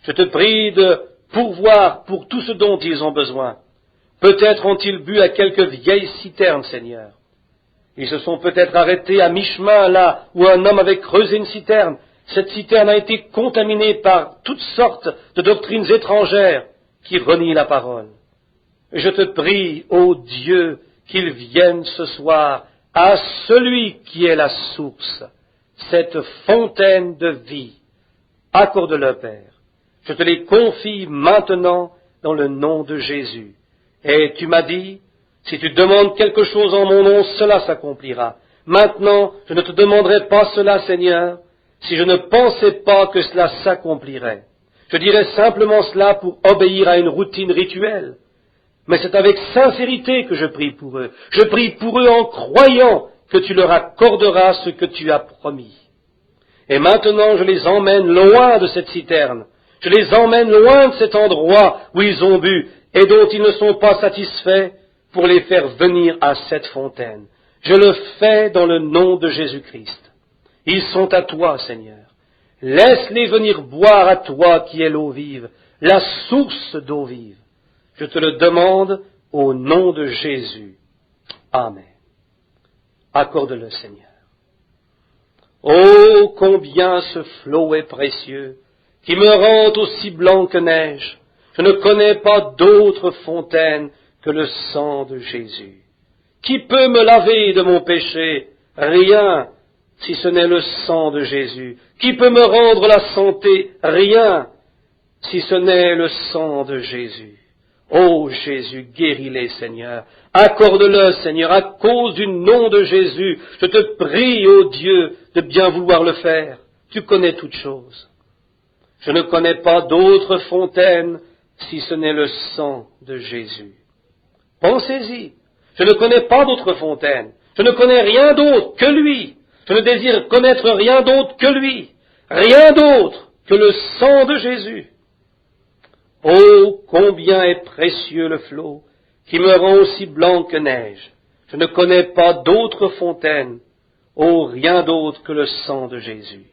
Je te prie de pourvoir pour tout ce dont ils ont besoin. Peut-être ont-ils bu à quelques vieilles citernes, Seigneur. Ils se sont peut-être arrêtés à mi-chemin là où un homme avait creusé une citerne. Cette citerne a été contaminée par toutes sortes de doctrines étrangères qui renient la parole. Je te prie, ô Dieu, qu'il vienne ce soir à celui qui est la source, cette fontaine de vie. Accorde-le, Père. Je te les confie maintenant dans le nom de Jésus. Et tu m'as dit, si tu demandes quelque chose en mon nom, cela s'accomplira. Maintenant, je ne te demanderai pas cela, Seigneur, si je ne pensais pas que cela s'accomplirait. Je dirais simplement cela pour obéir à une routine rituelle. Mais c'est avec sincérité que je prie pour eux. Je prie pour eux en croyant que tu leur accorderas ce que tu as promis. Et maintenant, je les emmène loin de cette citerne. Je les emmène loin de cet endroit où ils ont bu et dont ils ne sont pas satisfaits, pour les faire venir à cette fontaine. Je le fais dans le nom de Jésus-Christ. Ils sont à toi, Seigneur. Laisse-les venir boire à toi qui es l'eau vive, la source d'eau vive. Je te le demande au nom de Jésus. Amen. Accorde-le, Seigneur. Oh, combien ce flot est précieux, qui me rend aussi blanc que neige. Je ne connais pas d'autre fontaine que le sang de Jésus. Qui peut me laver de mon péché? Rien, si ce n'est le sang de Jésus. Qui peut me rendre la santé? Rien, si ce n'est le sang de Jésus. Ô Jésus, guéris-les, Seigneur. Accorde-le, Seigneur, à cause du nom de Jésus. Je te prie, ô Dieu, de bien vouloir le faire. Tu connais toutes choses. Je ne connais pas d'autre fontaine si ce n'est le sang de Jésus. Pensez-y. Je ne connais pas d'autre fontaine. Je ne connais rien d'autre que lui. Je ne désire connaître rien d'autre que lui. Rien d'autre que le sang de Jésus. Oh, combien est précieux le flot, qui me rend aussi blanc que neige. Je ne connais pas d'autre fontaine. Oh, rien d'autre que le sang de Jésus.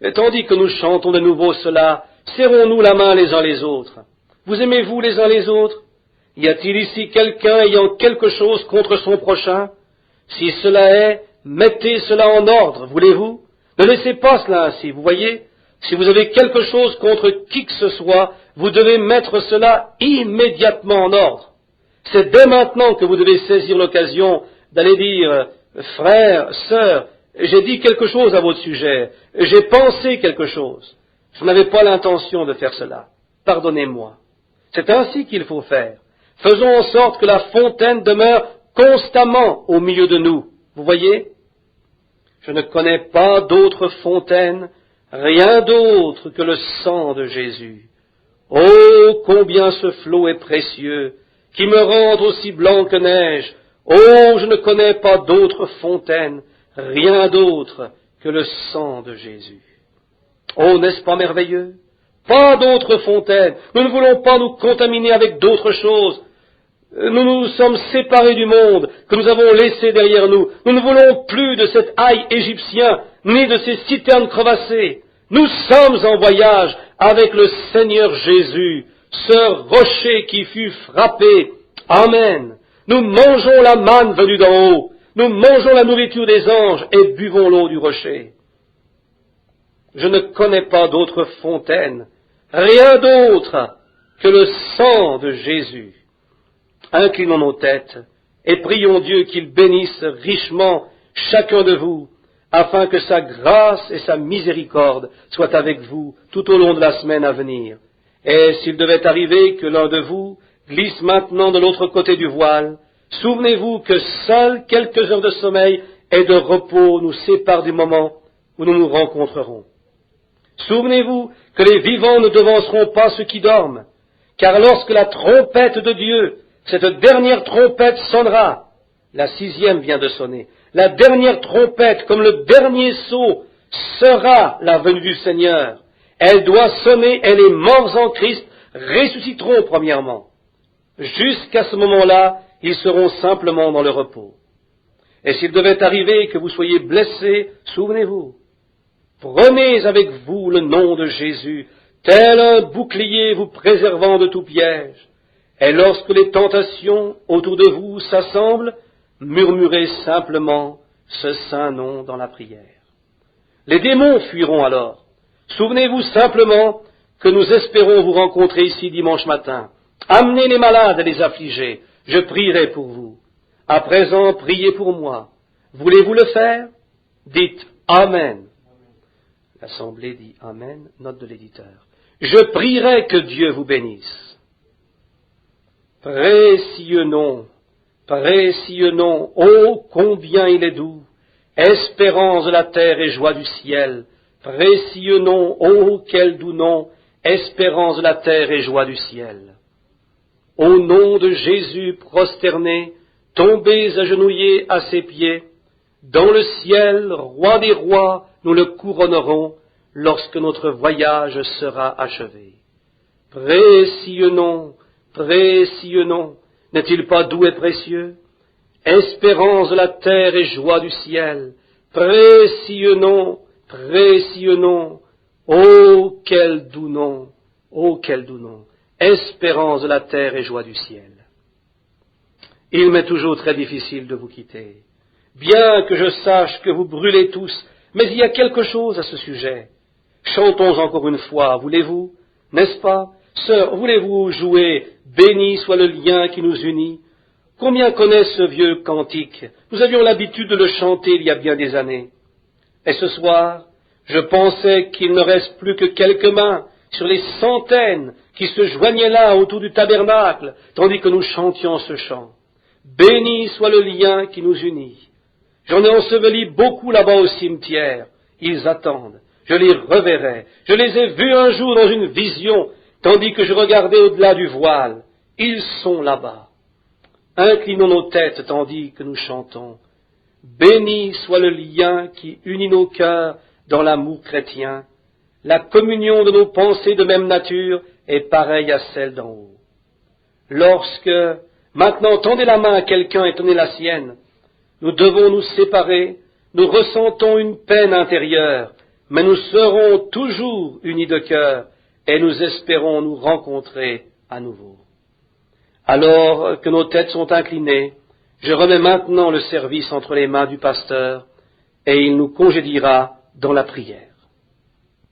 Et tandis que nous chantons de nouveau cela, serrons-nous la main les uns les autres. Vous aimez-vous les uns les autres? Y a-t-il ici quelqu'un ayant quelque chose contre son prochain? Si cela est, mettez cela en ordre, voulez-vous? Ne laissez pas cela ainsi, vous voyez? Si vous avez quelque chose contre qui que ce soit, vous devez mettre cela immédiatement en ordre. C'est dès maintenant que vous devez saisir l'occasion d'aller dire, frère, sœur, j'ai dit quelque chose à votre sujet, j'ai pensé quelque chose. Je n'avais pas l'intention de faire cela. Pardonnez-moi. C'est ainsi qu'il faut faire. Faisons en sorte que la fontaine demeure constamment au milieu de nous. Vous voyez? Je ne connais pas d'autre fontaine, rien d'autre que le sang de Jésus. Oh, combien ce flot est précieux, qui me rend aussi blanc que neige. Oh, je ne connais pas d'autre fontaine, rien d'autre que le sang de Jésus. Oh, n'est-ce pas merveilleux? Pas d'autre fontaine. Nous ne voulons pas nous contaminer avec d'autres choses. Nous nous sommes séparés du monde que nous avons laissé derrière nous. Nous ne voulons plus de cet ail égyptien, ni de ces citernes crevassées. Nous sommes en voyage avec le Seigneur Jésus. ce rocher qui fut frappé. Amen. Nous mangeons la manne venue d'en haut. Nous mangeons la nourriture des anges et buvons l'eau du rocher. Je ne connais pas d'autre fontaine, rien d'autre que le sang de Jésus. Inclinons nos têtes et prions Dieu qu'il bénisse richement chacun de vous, afin que sa grâce et sa miséricorde soient avec vous tout au long de la semaine à venir. Et s'il devait arriver que l'un de vous glisse maintenant de l'autre côté du voile, souvenez-vous que seules quelques heures de sommeil et de repos nous séparent du moment où nous nous rencontrerons. Souvenez-vous que les vivants ne devanceront pas ceux qui dorment, car lorsque la trompette de Dieu, cette dernière trompette sonnera, la 6e vient de sonner, la dernière trompette, comme le dernier sceau, sera la venue du Seigneur. Elle doit sonner et les morts en Christ ressusciteront premièrement. Jusqu'à ce moment-là, ils seront simplement dans le repos. Et s'il devait arriver que vous soyez blessés, souvenez-vous, prenez avec vous le nom de Jésus, tel un bouclier vous préservant de tout piège. Et lorsque les tentations autour de vous s'assemblent, murmurez simplement ce saint nom dans la prière. Les démons fuiront alors. Souvenez-vous simplement que nous espérons vous rencontrer ici dimanche matin. Amenez les malades et les affligés. Je prierai pour vous. À présent, priez pour moi. Voulez-vous le faire? Dites Amen. L'Assemblée dit Amen, note de l'éditeur. Je prierai que Dieu vous bénisse. Précieux nom, ô combien il est doux, espérance de la terre et joie du ciel. Précieux nom, ô quel doux nom, espérance de la terre et joie du ciel. Au nom de Jésus prosterné, tombez agenouillés à ses pieds, dans le ciel, roi des rois, nous le couronnerons lorsque notre voyage sera achevé. Précieux nom, n'est-il pas doux et précieux? Espérance de la terre et joie du ciel, précieux nom, ô quel doux nom, espérance de la terre et joie du ciel. Il m'est toujours très difficile de vous quitter, bien que je sache que vous brûlez tous, mais il y a quelque chose à ce sujet. Chantons encore une fois, voulez-vous, n'est-ce pas? Sœurs, voulez-vous jouer « Béni soit le lien qui nous unit » Combien connaissent ce vieux cantique? Nous avions l'habitude de le chanter il y a bien des années. Et ce soir, je pensais qu'il ne reste plus que quelques mains sur les centaines qui se joignaient là autour du tabernacle, tandis que nous chantions ce chant. Béni soit le lien qui nous unit. J'en ai enseveli beaucoup là-bas au cimetière. Ils attendent. Je les reverrai. Je les ai vus un jour dans une vision, tandis que je regardais au-delà du voile. Ils sont là-bas. Inclinons nos têtes tandis que nous chantons. Béni soit le lien qui unit nos cœurs dans l'amour chrétien. La communion de nos pensées de même nature est pareille à celle d'en haut. Lorsque, maintenant, tendez la main à quelqu'un et tenez la sienne, nous devons nous séparer, nous ressentons une peine intérieure, mais nous serons toujours unis de cœur et nous espérons nous rencontrer à nouveau. Alors que nos têtes sont inclinées, je remets maintenant le service entre les mains du pasteur et il nous congédiera dans la prière.